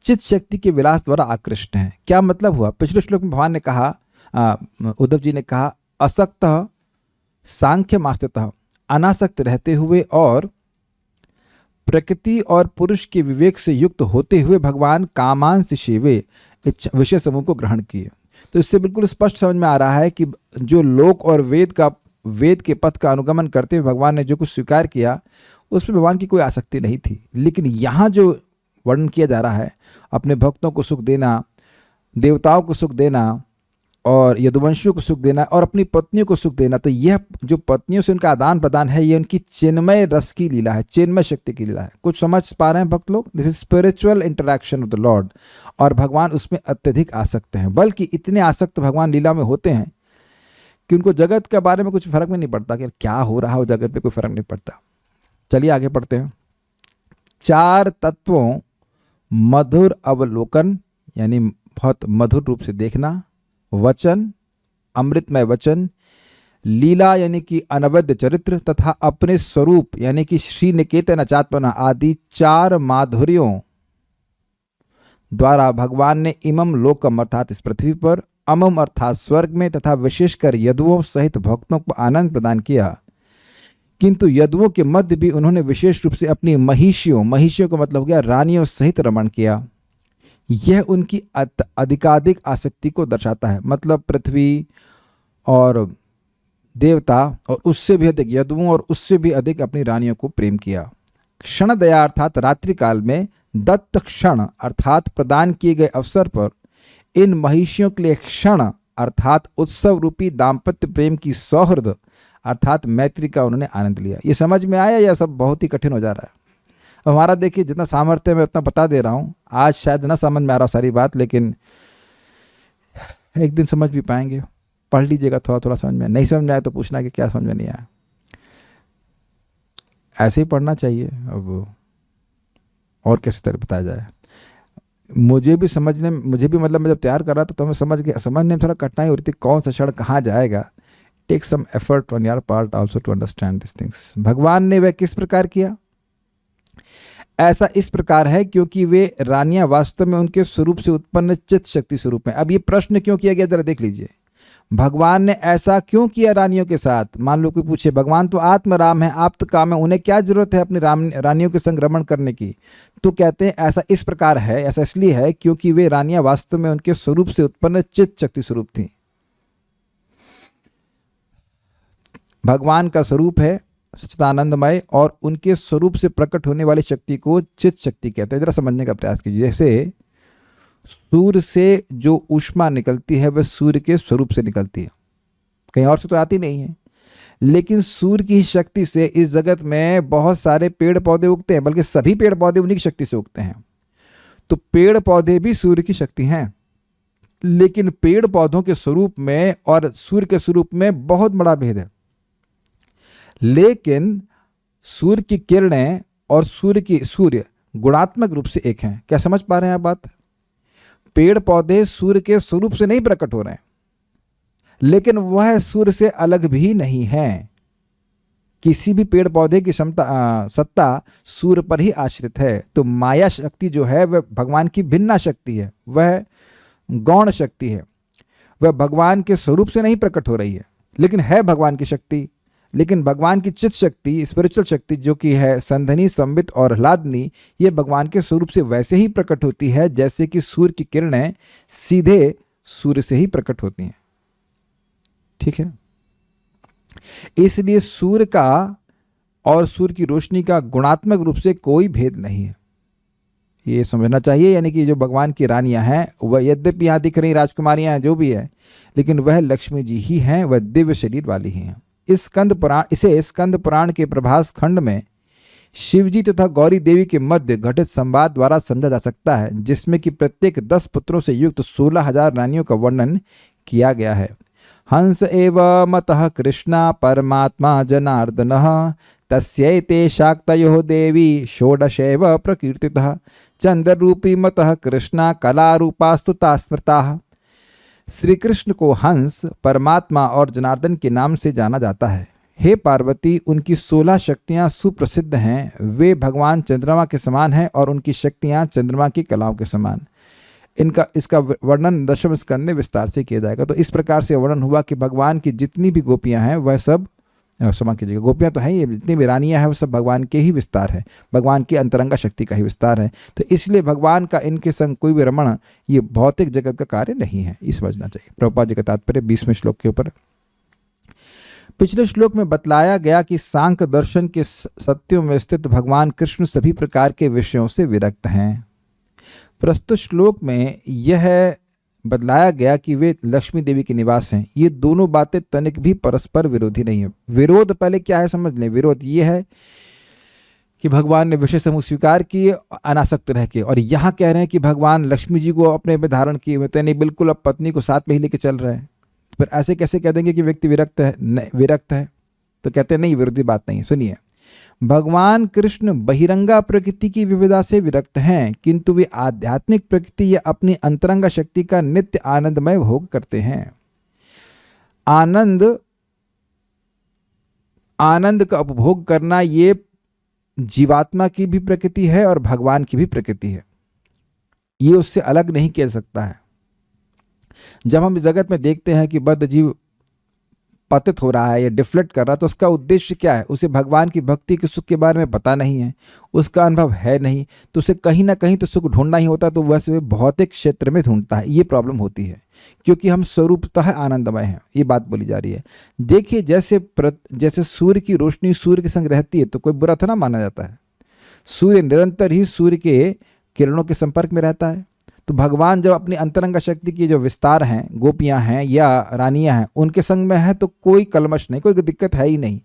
चित शक्ति के विलास द्वारा आकृष्ट हैं। क्या मतलब हुआ? पिछले श्लोक में भगवान ने कहा, उद्धव जी ने कहा, असक्त सांख्य मास्ततः, अनासक्त रहते हुए और प्रकृति और पुरुष के विवेक से युक्त होते हुए भगवान कामांश सेवे विषय समूह को ग्रहण किए। तो इससे बिल्कुल स्पष्ट समझ में आ रहा है कि जो लोक और वेद के पथ का अनुगमन करते हुए भगवान ने जो कुछ स्वीकार किया उसमें भगवान की कोई आसक्ति नहीं थी। लेकिन यहाँ जो वर्णन किया जा रहा है, अपने भक्तों को सुख देना, देवताओं को सुख देना और यदुवंशियों को सुख देना और अपनी पत्नियों को सुख देना, तो यह जो पत्नियों से उनका आदान प्रदान है, ये उनकी चिन्मय रस की लीला है, चिन्मय शक्ति की लीला है। कुछ समझ पा रहे हैं भक्त लोग? This is spiritual interaction with the Lord, और भगवान उसमें अत्यधिक आसक्त हैं। बल्कि इतने आसक्त भगवान लीला में होते हैं कि उनको जगत के बारे में कुछ फर्क में नहीं पड़ता कि क्या हो रहा हो, जगत में कोई फर्क नहीं पड़ता। चलिए आगे पढ़ते हैं। 4 तत्वों मधुर अवलोकन, यानी बहुत मधुर रूप से देखना, वचन अमृतमय वचन, लीला यानी कि अनवद्य चरित्र, तथा अपने स्वरूप यानी कि श्री निकेतन अचात्मना आदि 4 माधुर्यों द्वारा भगवान ने इमम लोकम अर्थात इस पृथ्वी पर, अमम अर्थात स्वर्ग में, तथा विशेषकर यदुओं सहित भक्तों को आनंद प्रदान किया। किंतु यदुओं के मध्य भी उन्होंने विशेष रूप से अपनी महिषियों का मतलब हो गया रानियों सहित रमण किया। यह उनकी अधिकाधिक आसक्ति को दर्शाता है, मतलब पृथ्वी और देवता और उससे भी अधिक यदुओं और उससे भी अधिक अपनी रानियों को प्रेम किया। क्षण दया अर्थात रात्रि काल में दत्त क्षण अर्थात प्रदान किए गए अवसर पर इन महिषियों के लिए क्षण अर्थात उत्सव रूपी दाम्पत्य प्रेम की सौहृद अर्थात मैत्री का उन्होंने आनंद लिया। ये समझ में आया या सब बहुत ही कठिन हो जा रहा है? हमारा देखिए जितना सामर्थ्य मैं उतना बता दे रहा हूँ। आज शायद ना समझ में आ रहा सारी बात, लेकिन एक दिन समझ भी पाएंगे। पढ़ लीजिएगा, थोड़ा थोड़ा समझ में। नहीं समझ में आए तो पूछना कि क्या समझ में नहीं आया। ऐसे ही पढ़ना चाहिए। अब और कैसे तरह बताया जाए, मुझे भी मतलब मैं जब तैयार कर रहा था तो मैं समझने में थोड़ा कठिनाई हो रही थी, कौन सा क्षण कहाँ जाएगा। Take some effort on your part also to understand this things. भगवान ने वह किस प्रकार किया? ऐसा इस प्रकार है क्योंकि वे रानियां वास्तव में उनके स्वरूप से उत्पन्न चित्त शक्ति स्वरूप हैं। अब ये प्रश्न क्यों किया गया, जरा देख लीजिए। भगवान ने ऐसा क्यों किया रानियों के साथ? मान लो कोई पूछे, भगवान तो आत्मराम है, आप तो काम है, उन्हें क्या जरूरत है अपनी रानियों के संग रमण करने की? तो कहते हैं ऐसा इस प्रकार है, ऐसा इसलिए है क्योंकि वे रानियां वास्तव में उनके स्वरूप से उत्पन्न चित्त शक्ति स्वरूप थी। भगवान का स्वरूप है सच्चिदानंदमय और उनके स्वरूप से प्रकट होने वाली शक्ति को चित्त शक्ति कहते हैं। जरा समझने का प्रयास कीजिए। जैसे सूर्य से जो ऊष्मा निकलती है वह सूर्य के स्वरूप से निकलती है, कहीं और से तो आती नहीं है। लेकिन सूर्य की शक्ति से इस जगत में बहुत सारे पेड़ पौधे उगते हैं, बल्कि सभी पेड़ पौधे उन्हीं की शक्ति से उगते हैं। तो पेड़ पौधे भी सूर्य की शक्ति हैं, लेकिन पेड़ पौधों के स्वरूप में और सूर्य के स्वरूप में बहुत बड़ा भेद है। लेकिन सूर्य की किरणें और सूर्य गुणात्मक रूप से एक हैं। क्या समझ पा रहे हैं आप बात? पेड़ पौधे सूर्य के स्वरूप से नहीं प्रकट हो रहे हैं, लेकिन वह सूर्य से अलग भी नहीं है। किसी भी पेड़ पौधे की सत्ता सूर्य पर ही आश्रित है। तो माया शक्ति जो है वह भगवान की भिन्न शक्ति है, वह गौण शक्ति है, वह भगवान के स्वरूप से नहीं प्रकट हो रही है, लेकिन है भगवान की शक्ति। लेकिन भगवान की चित्त शक्ति, स्पिरिचुअल शक्ति जो कि है संधनी, संबित और आह्लादनी, ये भगवान के स्वरूप से वैसे ही प्रकट होती है जैसे कि सूर्य की किरणें सीधे सूर्य से ही प्रकट होती हैं। ठीक है, इसलिए सूर्य का और सूर्य की रोशनी का गुणात्मक रूप से कोई भेद नहीं है, ये समझना चाहिए। यानी कि जो भगवान की रानियां हैं वह यद्यपि यहाँ दिख रही राजकुमारियां जो भी है, लेकिन वह लक्ष्मी जी ही हैं, वह दिव्य शरीर वाली ही हैं। इसे स्कंद पुराण के प्रभास खंड में शिवजी तथा गौरी देवी के मध्य घटित संवाद द्वारा समझा जा सकता है, जिसमें कि प्रत्येक 10 पुत्रों से युक्त 16,000 रानियों का वर्णन किया गया है। हंस एव मतः कृष्णा परमात्मा जनार्दनः तस्यैते शाक्तयो देवी षोडशैव प्रकीर्तितः चंद्ररूपी मतः कृष्णा कलारूपास्तुता स्मृताः। श्री कृष्ण को हंस, परमात्मा और जनार्दन के नाम से जाना जाता है। हे पार्वती, उनकी 16 शक्तियां सुप्रसिद्ध हैं। वे भगवान चंद्रमा के समान हैं और उनकी शक्तियां चंद्रमा की कलाओं के समान। इसका वर्णन 10वें स्कंद में विस्तार से किया जाएगा। तो इस प्रकार से वर्णन हुआ कि भगवान की जितनी भी गोपियां हैं वह सब, क्षमा कीजिएगा, गोपियां तो हैं, ये जितनी भी रानियां हैं वो सब भगवान के ही विस्तार है, भगवान की अंतरंगा शक्ति का ही विस्तार है। तो इसलिए भगवान का इनके संग कोई भी रमण ये भौतिक जगत का कार्य नहीं है, ये समझना चाहिए। प्रभुपाद जी का तात्पर्य 20वें श्लोक के ऊपर। पिछले श्लोक में बतलाया गया कि सांख्य दर्शन के सत्यों में स्थित भगवान कृष्ण सभी प्रकार के विषयों से विरक्त हैं। प्रस्तुत श्लोक में यह बतलाया गया कि वे लक्ष्मी देवी के निवास हैं। ये दोनों बातें तनिक भी परस्पर विरोधी नहीं है। विरोध पहले क्या है समझ लें। विरोध ये है कि भगवान ने विषय समूह स्वीकार किए अनासक्त रह के, और यहाँ कह रहे हैं कि भगवान लक्ष्मी जी को अपने में धारण किए हुए, तो नहीं बिल्कुल अब पत्नी को साथ में ही लेके चल रहे हैं। फिर ऐसे कैसे कह देंगे कि व्यक्ति विरक्त है? तो कहते हैं नहीं, विरोधी बात नहीं। सुनिए, भगवान कृष्ण बहिरंगा प्रकृति की विविधता से विरक्त हैं, किंतु वे आध्यात्मिक प्रकृति या अपनी अंतरंगा शक्ति का नित्य आनंदमय भोग करते हैं। आनंद का उपभोग करना ये जीवात्मा की भी प्रकृति है और भगवान की भी प्रकृति है, ये उससे अलग नहीं कह सकता है। जब हम इस जगत में देखते हैं कि बद्ध जीव पतित हो रहा है या डिफ्लेक्ट कर रहा है, तो उसका उद्देश्य क्या है? उसे भगवान की भक्ति के सुख के बारे में पता नहीं है, उसका अनुभव है नहीं, तो उसे कहीं ना कहीं तो सुख ढूंढना ही होता है, तो वैसे भौतिक क्षेत्र में ढूंढता है। ये प्रॉब्लम होती है, क्योंकि हम स्वरूपतः आनंदमय हैं, ये बात बोली जा रही है। देखिए, जैसे सूर्य की रोशनी सूर्य के संग रहती है तो कोई बुरा थोड़ा माना जाता है। सूर्य निरंतर ही सूर्य के किरणों के संपर्क में रहता है। तो भगवान जब अपनी अंतरंगा शक्ति की जो विस्तार हैं, गोपियां हैं या रानियां हैं, उनके संग में है तो कोई कलमश नहीं, कोई दिक्कत है ही नहीं।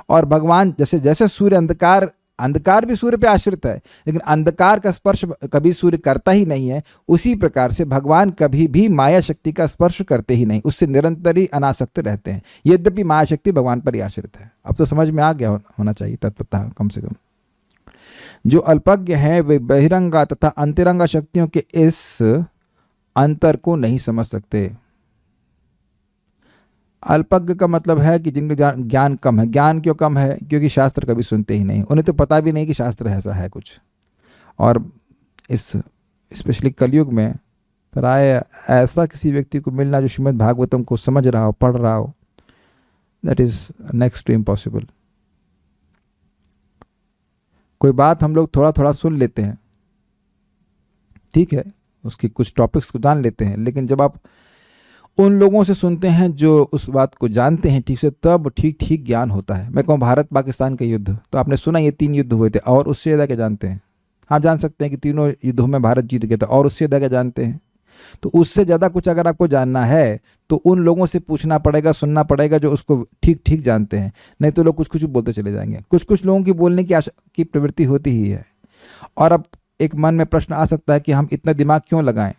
और भगवान जैसे सूर्य अंधकार भी सूर्य पे आश्रित है, लेकिन अंधकार का स्पर्श कभी सूर्य करता ही नहीं है, उसी प्रकार से भगवान कभी भी माया शक्ति का स्पर्श करते ही नहीं, उससे निरंतर ही अनासक्त रहते हैं। यद्यपि माया शक्ति भगवान पर ही आश्रित है। अब तो समझ में आ गया होना चाहिए तत्वतः, कम से कम। जो अल्पज्ञ हैं वे बहिरंगा तथा अंतरंगा शक्तियों के इस अंतर को नहीं समझ सकते। अल्पज्ञ का मतलब है कि जिनका ज्ञान कम है। ज्ञान क्यों कम है? क्योंकि शास्त्र कभी सुनते ही नहीं, उन्हें तो पता भी नहीं कि शास्त्र ऐसा है कुछ। और इस स्पेशली कलयुग में प्राय ऐसा किसी व्यक्ति को मिलना जो श्रीमद् भागवतम को समझ रहा हो, पढ़ रहा हो, that is next to impossible. कोई बात हम लोग थोड़ा थोड़ा सुन लेते हैं, ठीक है, उसकी कुछ टॉपिक्स को जान लेते हैं, लेकिन जब आप उन लोगों से सुनते हैं जो उस बात को जानते हैं ठीक से, तब ठीक ठीक ज्ञान होता है। मैं कहूँ भारत पाकिस्तान का युद्ध तो आपने सुना, ये 3 युद्ध हुए थे, और उससे ज़्यादा क्या जानते हैं? आप जान सकते हैं कि तीनों युद्धों में भारत जीत गया था, और उससे ज़्यादा क्या जानते हैं? तो उससे ज़्यादा कुछ अगर आपको जानना है तो उन लोगों से पूछना पड़ेगा, सुनना पड़ेगा जो उसको ठीक ठीक जानते हैं, नहीं तो लोग कुछ कुछ बोलते चले जाएंगे। कुछ कुछ लोगों की बोलने की प्रवृत्ति होती ही है। और अब एक मन में प्रश्न आ सकता है कि हम इतना दिमाग क्यों लगाएं?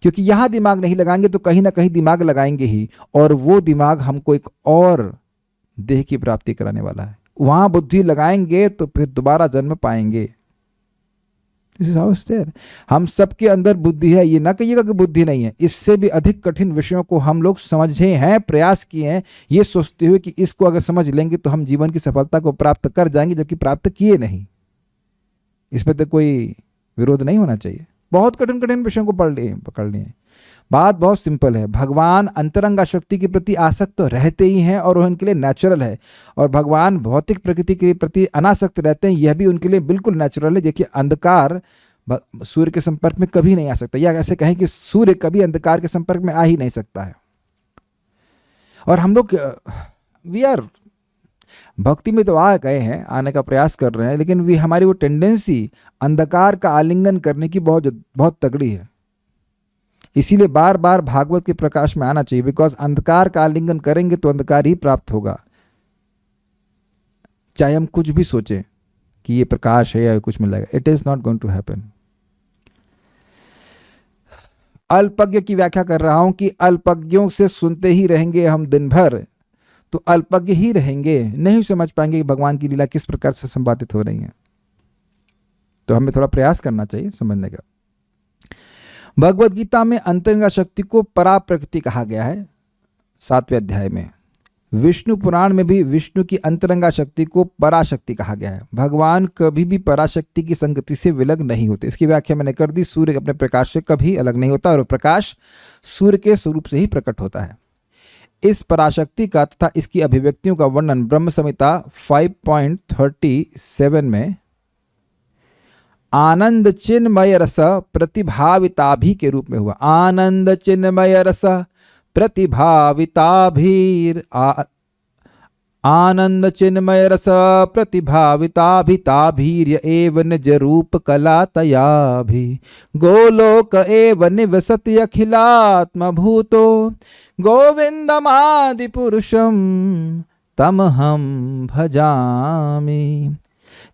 क्योंकि यहाँ दिमाग नहीं लगाएंगे तो कहीं ना कहीं दिमाग लगाएंगे ही, और वो दिमाग हमको एक और देह की प्राप्ति कराने वाला है। वहाँ बुद्धि लगाएंगे तो फिर दोबारा जन्म पाएंगे। This is how it's there. हम सबके अंदर बुद्धि है, ये ना कहिएगा कि बुद्धि नहीं है। इससे भी अधिक कठिन विषयों को हम लोग समझे हैं, प्रयास किए हैं, ये सोचते हुए कि इसको अगर समझ लेंगे तो हम जीवन की सफलता को प्राप्त कर जाएंगे, जबकि प्राप्त किए नहीं। इस पर तो कोई विरोध नहीं होना चाहिए। बहुत कठिन कठिन विषयों को पकड़ लिए। बात बहुत सिंपल है, भगवान अंतरंगा शक्ति के प्रति आसक्त तो रहते ही हैं और वह उनके लिए नेचुरल है, और भगवान भौतिक प्रकृति के प्रति अनासक्त रहते हैं, यह भी उनके लिए बिल्कुल नेचुरल है। देखिए, अंधकार सूर्य के संपर्क में कभी नहीं आ सकता, या ऐसे कहें कि सूर्य कभी अंधकार के संपर्क में आ ही नहीं सकता है। और हम लोग वी आर भक्ति में तो आ गए हैं, आने का प्रयास कर रहे हैं, लेकिन हमारी वो टेंडेंसी अंधकार का आलिंगन करने की बहुत तगड़ी है। इसीलिए बार बार भागवत के प्रकाश में आना चाहिए, बिकॉज अंधकार का आलिंगन करेंगे तो अंधकार ही प्राप्त होगा। चाहे हम कुछ भी सोचें कि ये प्रकाश है या कुछ मिलेगा, it is not going to happen. अल्पज्ञ की व्याख्या कर रहा हूं कि अल्पज्ञों से सुनते ही रहेंगे हम दिन भर तो अल्पज्ञ ही रहेंगे, नहीं समझ पाएंगे कि भगवान की लीला किस प्रकार से संपादित हो रही है। तो हमें थोड़ा प्रयास करना चाहिए समझने का। भगवद गीता में अंतरंगा शक्ति को परा प्रकृति कहा गया है 7वें अध्याय में। विष्णु पुराण में भी विष्णु की अंतरंगा शक्ति को पराशक्ति कहा गया है। भगवान कभी भी पराशक्ति की संगति से विलग नहीं होते। इसकी व्याख्या मैंने कर दी। सूर्य अपने प्रकाश से कभी अलग नहीं होता और प्रकाश सूर्य के स्वरूप से ही प्रकट होता है। इस पराशक्ति का तथा इसकी अभिव्यक्तियों का वर्णन ब्रह्म संहिता 5.37 में आनंद चिन्मय रस प्रतिभाविताभि के रूप में हुआ। आनंद चिन्मय रस प्रतिभाविताभीर आनंद चिन्मय रस प्रतिभाविताभिताभीर्य एव निज रूप कलातयाभि गोलोक एव निवसति अखिलात्म भूतो गोविंदमादि पुरुषम तमहम भजामि।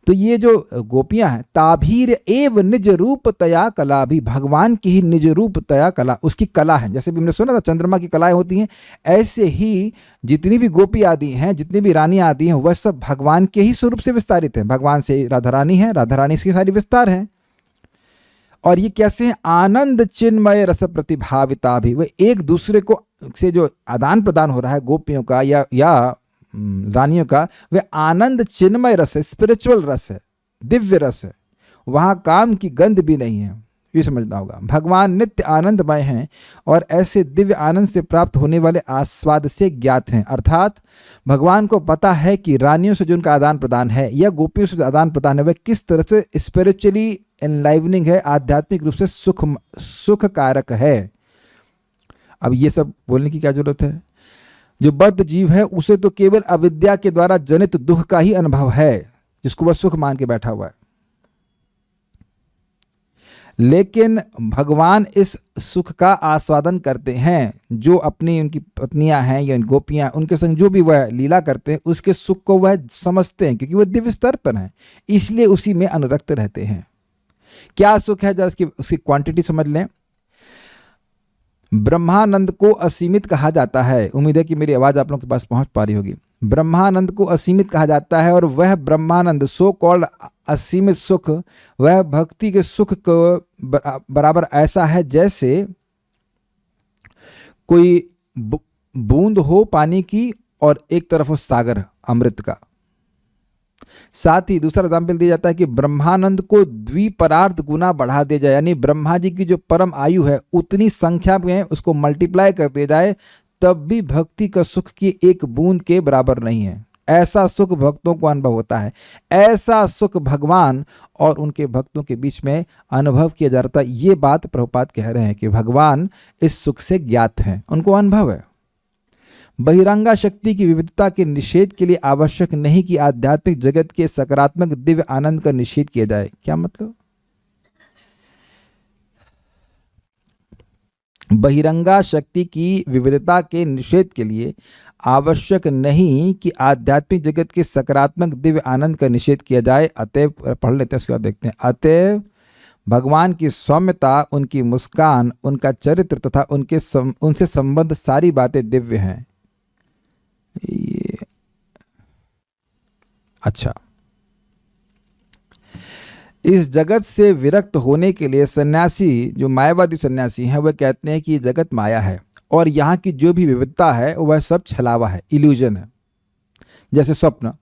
तो ये जो गोपियां हैं, ताभीर एव निज रूप तया कला, भी भगवान की ही निज रूप तया कला, उसकी कला है। जैसे भी हमने सुना था चंद्रमा की कलाएं होती हैं, ऐसे ही जितनी भी गोपी आदि हैं, जितनी भी रानियां आदि हैं, वह सब भगवान के ही स्वरूप से विस्तारित हैं। भगवान से राधा रानी है, राधा रानी से सारी विस्तार है। और ये कैसे हैं? आनंद चिन्मय रस प्रतिभाविता भी, वह एक दूसरे को से जो आदान प्रदान हो रहा है गोपियों का या रानियों का, वह आनंद चिन्मय रस है, स्पिरिचुअल रस है, दिव्य रस है। वहाँ काम की गंध भी नहीं है, ये समझना होगा। भगवान नित्य आनंदमय हैं और ऐसे दिव्य आनंद से प्राप्त होने वाले आस्वाद से ज्ञात हैं। अर्थात भगवान को पता है कि रानियों से जो उनका आदान प्रदान है या गोपियों से जो आदान प्रदान है, वह किस तरह से स्पिरिचुअली एनलाइवनिंग है, आध्यात्मिक रूप से सुख कारक है। अब ये सब बोलने की क्या जरूरत है? जो बद्ध जीव है उसे तो केवल अविद्या के द्वारा जनित दुख का ही अनुभव है, जिसको वह सुख मान के बैठा हुआ है। लेकिन भगवान इस सुख का आस्वादन करते हैं। जो अपनी उनकी पत्नियां हैं या गोपियां, उनके संग जो भी वह लीला करते हैं, उसके सुख को वह समझते हैं, क्योंकि वह दिव्य स्तर पर है, इसलिए उसी में अनुरक्त रहते हैं। क्या सुख है, जरा उसकी क्वांटिटी समझ लें। ब्रह्मानंद को असीमित कहा जाता है। उम्मीद है कि मेरी आवाज़ आप लोगों के पास पहुंच पा रही होगी। ब्रह्मानंद को असीमित कहा जाता है और वह ब्रह्मानंद, सो कॉल्ड असीमित सुख, वह भक्ति के सुख को बराबर ऐसा है जैसे कोई बूंद हो पानी की और एक तरफ हो सागर अमृत का। साथ ही दूसरा एग्जाम्पल दिया जाता है कि ब्रह्मानंद को द्विपरार्ध गुना बढ़ा दिया जाए, यानी ब्रह्मा जी की जो परम आयु है उतनी संख्या में उसको मल्टीप्लाई कर दिया जाए, तब भी भक्ति का सुख की एक बूंद के बराबर नहीं है। ऐसा सुख भक्तों को अनुभव होता है, ऐसा सुख भगवान और उनके भक्तों के बीच में अनुभव किया जा रहा था। ये बात प्रभुपाद कह रहे हैं कि भगवान इस सुख से ज्ञात हैं, उनको अनुभव है। बहिरंगा शक्ति की विविधता के निषेध के लिए आवश्यक नहीं कि आध्यात्मिक जगत के सकारात्मक दिव्य आनंद का निषेध किया जाए। क्या मतलब? बहिरंगा शक्ति की विविधता के निषेध के लिए आवश्यक नहीं कि आध्यात्मिक जगत के सकारात्मक दिव्य आनंद का निषेध किया जाए। अतएव पढ़ लेते हैं, उसके बाद देखते हैं। अतएव भगवान की सौम्यता, उनकी मुस्कान, उनका चरित्र तथा उनसे संबद्ध सारी बातें दिव्य हैं। ये अच्छा, इस जगत से विरक्त होने के लिए सन्यासी, जो मायावादी सन्यासी हैं, वह कहते हैं कि जगत माया है और यहाँ की जो भी विविधता है वह सब छलावा है, इल्यूजन है, जैसे स्वप्न।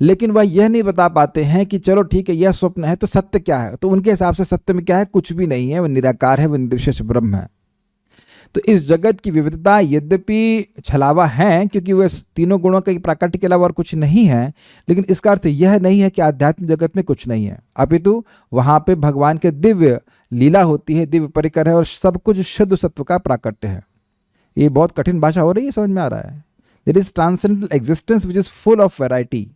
लेकिन वह यह नहीं बता पाते हैं कि चलो ठीक है, यह स्वप्न है तो सत्य क्या है। तो उनके हिसाब से सत्य में क्या है? कुछ भी नहीं है, वह निराकार है, वह निर्विशेष ब्रह्म है। तो इस जगत की विविधता यद्यपि छलावा है, क्योंकि वह तीनों गुणों के प्राकट्य के अलावा और कुछ नहीं है, लेकिन इसका अर्थ यह नहीं है कि आध्यात्मिक जगत में कुछ नहीं है, अपितु वहाँ पे भगवान के दिव्य लीला होती है, दिव्य परिकर है और सब कुछ शुद्ध सत्व का प्राकट्य है। ये बहुत कठिन भाषा हो रही है, समझ में आ रहा है? There is transcendental existence which is full of variety.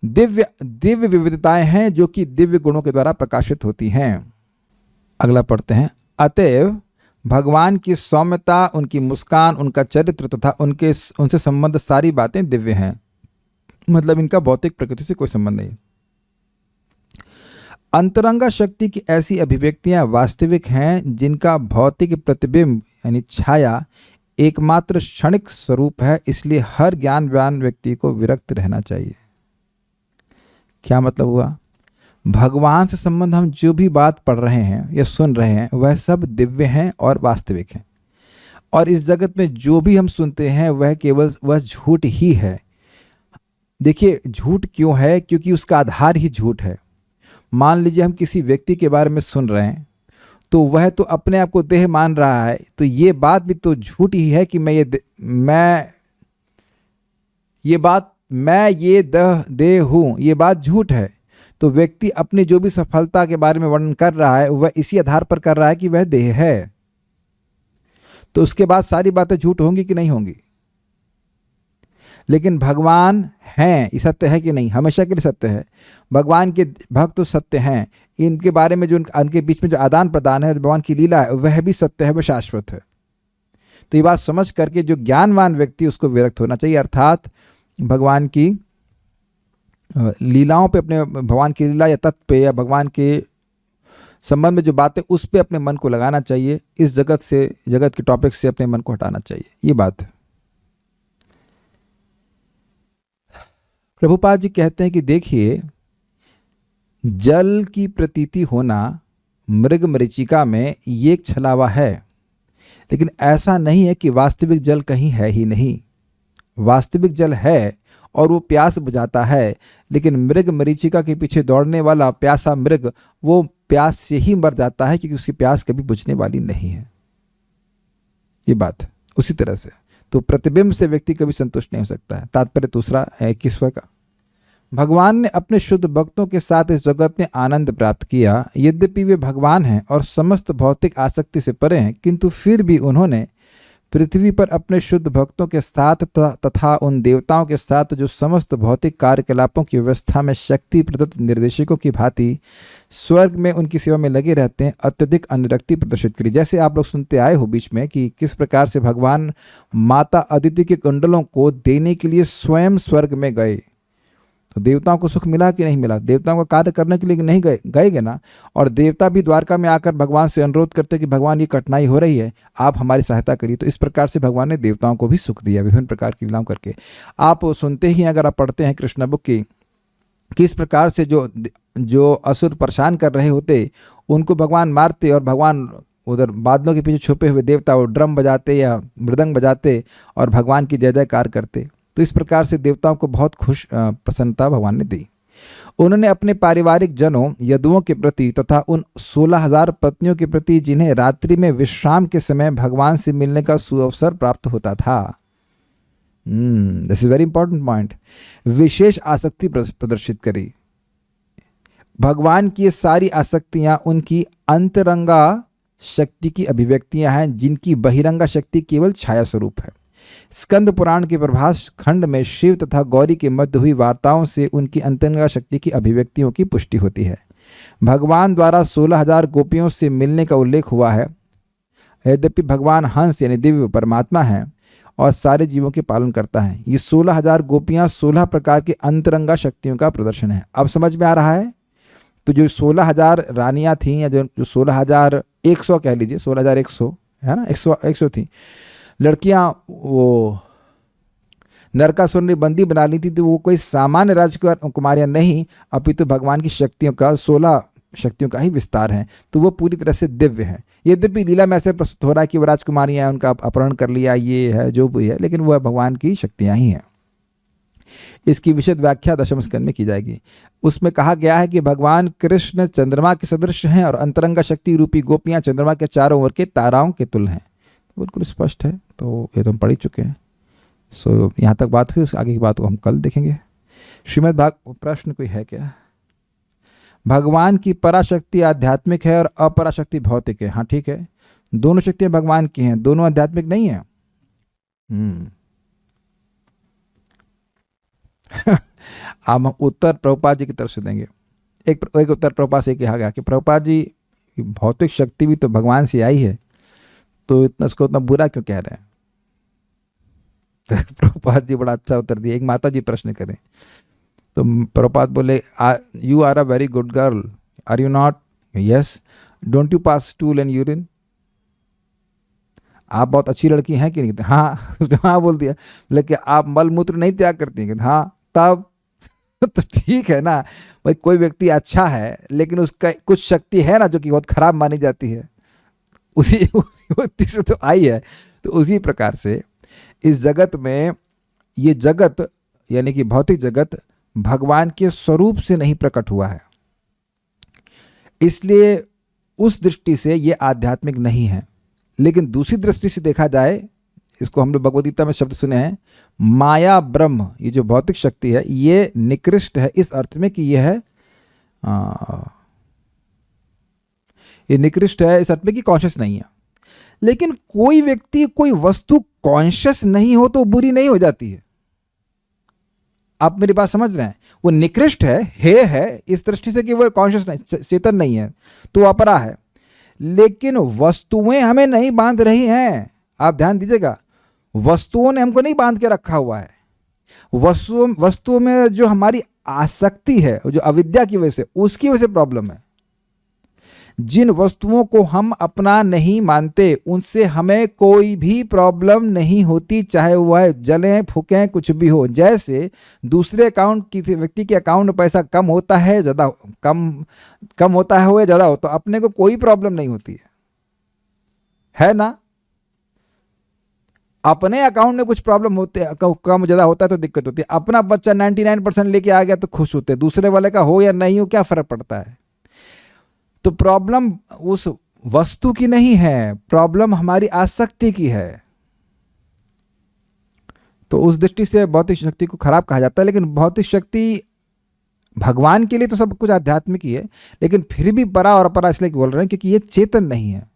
दिव्य विविधताएं हैं जो कि दिव्य गुणों के द्वारा प्रकाशित होती हैं। अगला पढ़ते हैं। अतएव भगवान की सौम्यता, उनकी मुस्कान, उनका चरित्र तथा उनसे संबंध सारी बातें दिव्य हैं। मतलब इनका भौतिक प्रकृति से कोई संबंध नहीं। अंतरंगा शक्ति की ऐसी अभिव्यक्तियां वास्तविक हैं जिनका भौतिक प्रतिबिंब यानी छाया एकमात्र क्षणिक स्वरूप है, इसलिए हर ज्ञानवान व्यक्ति को विरक्त रहना चाहिए। क्या मतलब हुआ? भगवान से संबंध हम जो भी बात पढ़ रहे हैं या सुन रहे हैं वह सब दिव्य हैं और वास्तविक हैं, और इस जगत में जो भी हम सुनते हैं वह केवल वह झूठ ही है। देखिए झूठ क्यों है? क्योंकि उसका आधार ही झूठ है। मान लीजिए हम किसी व्यक्ति के बारे में सुन रहे हैं तो वह तो अपने आप को देह मान रहा है, तो ये बात भी तो झूठ ही है कि मैं ये देह हूँ, ये बात झूठ है। तो व्यक्ति अपनी जो भी सफलता के बारे में वर्णन कर रहा है वह इसी आधार पर कर रहा है कि वह देह है। तो उसके बाद सारी बातें झूठ होंगी कि नहीं होंगी? लेकिन भगवान हैं, ये सत्य है कि नहीं? हमेशा के लिए सत्य है। भगवान के भक्त तो सत्य हैं, इनके बारे में जो उनके बीच में जो आदान प्रदान है, भगवान की लीला है, वह भी सत्य है, वह शाश्वत है। तो ये बात समझ करके जो ज्ञानवान व्यक्ति उसको विरक्त होना चाहिए, अर्थात भगवान की लीलाओं पे, अपने भगवान की लीला या तत्व पे या भगवान के संबंध में जो बातें उस पे अपने मन को लगाना चाहिए। इस जगत के टॉपिक से अपने मन को हटाना चाहिए, ये बात है। प्रभुपाद जी कहते हैं कि देखिए, जल की प्रतीति होना मृग मरीचिका में ये एक छलावा है, लेकिन ऐसा नहीं है कि वास्तविक जल कहीं है ही नहीं। वास्तविक जल है और वो प्यास बुझाता है, लेकिन मृग मरीचिका के पीछे दौड़ने वाला प्यासा मृग वो प्यास से ही मर जाता है, क्योंकि उसकी प्यास कभी बुझने वाली नहीं है। ये बात उसी तरह से तो प्रतिबिंब से व्यक्ति कभी संतुष्ट नहीं हो सकता है। तात्पर्य दूसरा 21वां का, भगवान ने अपने शुद्ध भक्तों के साथ इस जगत में आनंद प्राप्त किया। यद्यपि वे भगवान हैं और समस्त भौतिक आसक्ति से परे हैं, किंतु फिर भी उन्होंने पृथ्वी पर अपने शुद्ध भक्तों के साथ तथा उन देवताओं के साथ जो समस्त भौतिक कार्यकलापों की व्यवस्था में शक्ति प्रदत्त निर्देशकों की भांति स्वर्ग में उनकी सेवा में लगे रहते हैं, अत्यधिक अनुरक्ति प्रदर्शित करी। जैसे आप लोग सुनते आए हो बीच में कि किस प्रकार से भगवान माता अदिति के कुंडलों को देने के लिए स्वयं स्वर्ग में गए। तो देवताओं को सुख मिला कि नहीं मिला? देवताओं का कार्य करने के लिए नहीं गए ना। और देवता भी द्वारका में आकर भगवान से अनुरोध करते कि भगवान ये कठिनाई हो रही है, आप हमारी सहायता करिए। तो इस प्रकार से भगवान ने देवताओं को भी सुख दिया विभिन्न प्रकार की लीलाओं करके। आप सुनते ही, अगर आप पढ़ते हैं कृष्ण बुक की, किस प्रकार से जो असुर परेशान कर रहे होते उनको भगवान मारते, और भगवान उधर बादलों के पीछे छुपे हुए देवता वो ड्रम बजाते या मृदंग बजाते और भगवान की जय जयकार करते। तो इस प्रकार से देवताओं को बहुत प्रसन्नता भगवान ने दी। उन्होंने अपने पारिवारिक जनों यदुओं के प्रति तथा उन 16,000 पत्नियों के प्रति जिन्हें रात्रि में विश्राम के समय भगवान से मिलने का सुअवसर प्राप्त होता था, this is very important point, विशेष आसक्ति प्रदर्शित करी। भगवान की ये सारी आसक्तियां उनकी अंतरंगा शक्ति की अभिव्यक्तियां हैं, जिनकी बहिरंगा शक्ति केवल छाया स्वरूप है। स्कंद पुराण के प्रभास खंड में शिव तथा गौरी के मध्य हुई वार्ताओं से उनकी अंतरंगा शक्ति की अभिव्यक्तियों की पुष्टि होती है। भगवान द्वारा 16,000 गोपियों से मिलने का उल्लेख हुआ है। यद्यपि भगवान हंस यानी दिव्य परमात्मा है और सारे जीवों के पालन करता है, ये 16,000 गोपियां 16 प्रकार के अंतरंगा शक्तियों का प्रदर्शन है। अब समझ में आ रहा है? तो जो 16,000 रानियां थीं, या जो 16,100 कह लीजिए, 16,100 है ना, 100 थी लड़कियां, वो नरकासुर ने बंदी बना ली थी, तो वो कोई सामान्य राजकुमारियां नहीं, अपितु भगवान की शक्तियों का 16 शक्तियों का ही विस्तार है। तो वो पूरी तरह से दिव्य है। यद्यपि लीला में ऐसे प्रस्तुत हो रहा है कि वो राजकुमारियां उनका अपहरण कर लिया, ये है जो भी है, लेकिन वह भगवान की शक्तियां ही हैं। इसकी विशद व्याख्या दशम स्कंद में की जाएगी। उसमें कहा गया है कि भगवान कृष्ण चंद्रमा के सदृश हैं और अंतरंगा शक्ति रूपी गोपियां चंद्रमा के चारों ओर के ताराओं के तुल्य हैं। बिल्कुल स्पष्ट है, तो ये तो हम पढ़ ही चुके हैं। सो यहाँ तक बात हुई, उस आगे की बात को हम कल देखेंगे। श्रीमद् भागवत, प्रश्न कोई है क्या? भगवान की पराशक्ति आध्यात्मिक है और अपराशक्ति भौतिक है। हाँ ठीक है, दोनों शक्तियां भगवान की हैं, दोनों आध्यात्मिक नहीं है। अब हम उत्तर प्रभुपाद जी की तरफ से देंगे। एक उत्तर प्रभुपाद से कहा गया कि प्रभुपाद जी, भौतिक शक्ति भी तो भगवान से आई है, तो उसको उतना बुरा क्यों कह रहे हैं? तो प्रभुपाद जी बड़ा अच्छा उत्तर दिए। एक माता जी प्रश्न करें तो प्रभुपाद बोले, you are a very good girl, are you not? Yes. Don't you pass stool and urine? आप बहुत अच्छी लड़की हैं कि नहीं? हाँ। उसने हाँ बोल दिया। बोले कि आप मल मूत्र नहीं त्याग करती हैं? हाँ। तब तो ठीक है ना भाई, कोई व्यक्ति अच्छा है लेकिन उसका कुछ शक्ति है ना जो कि बहुत खराब मानी जाती है, उसी व्यक्ति से तो आई है। तो उसी प्रकार से इस जगत में, ये जगत यानी कि भौतिक जगत भगवान के स्वरूप से नहीं प्रकट हुआ है, इसलिए उस दृष्टि से ये आध्यात्मिक नहीं है। लेकिन दूसरी दृष्टि से देखा जाए, इसको हम लोग भगवद गीता में शब्द सुने हैं, माया ब्रह्म, ये जो भौतिक शक्ति है ये निकृष्ट है इस अर्थ में कि यह है, ये निकृष्ट है इस अर्थ में कि कॉन्शियस नहीं है। लेकिन कोई व्यक्ति, कोई वस्तु कॉन्शियस नहीं हो तो बुरी नहीं हो जाती है। आप मेरी बात समझ रहे हैं? वो निकृष्ट है इस दृष्टि से कि वो कॉन्शियस नहीं, चेतन नहीं है, तो अपरा है। लेकिन वस्तुएं हमें नहीं बांध रही हैं। आप ध्यान दीजिएगा, वस्तुओं ने हमको नहीं बांध के रखा हुआ है। वस्तुओं में जो हमारी आसक्ति है, जो अविद्या की वजह से, उसकी वजह से प्रॉब्लम है। जिन वस्तुओं को हम अपना नहीं मानते उनसे हमें कोई भी प्रॉब्लम नहीं होती, चाहे वह जलें फूकें कुछ भी हो। जैसे दूसरे अकाउंट, किसी व्यक्ति के अकाउंट में पैसा कम होता है, ज़्यादा कम होता है, हो या ज़्यादा हो, तो अपने को कोई प्रॉब्लम नहीं होती है ना? अपने अकाउंट में कुछ प्रॉब्लम होते हैं, कम ज़्यादा होता है तो दिक्कत होती है। अपना बच्चा 99% लेके आ गया तो खुश होते हैं, दूसरे वाले का हो या नहीं हो क्या फ़र्क पड़ता है? तो प्रॉब्लम उस वस्तु की नहीं है, प्रॉब्लम हमारी आसक्ति की है। तो उस दृष्टि से भौतिक शक्ति को खराब कहा जाता है। लेकिन भौतिक शक्ति भगवान के लिए तो सब कुछ आध्यात्मिक ही है, लेकिन फिर भी परा और अपरा इसलिए बोल रहे हैं क्योंकि ये चेतन नहीं है।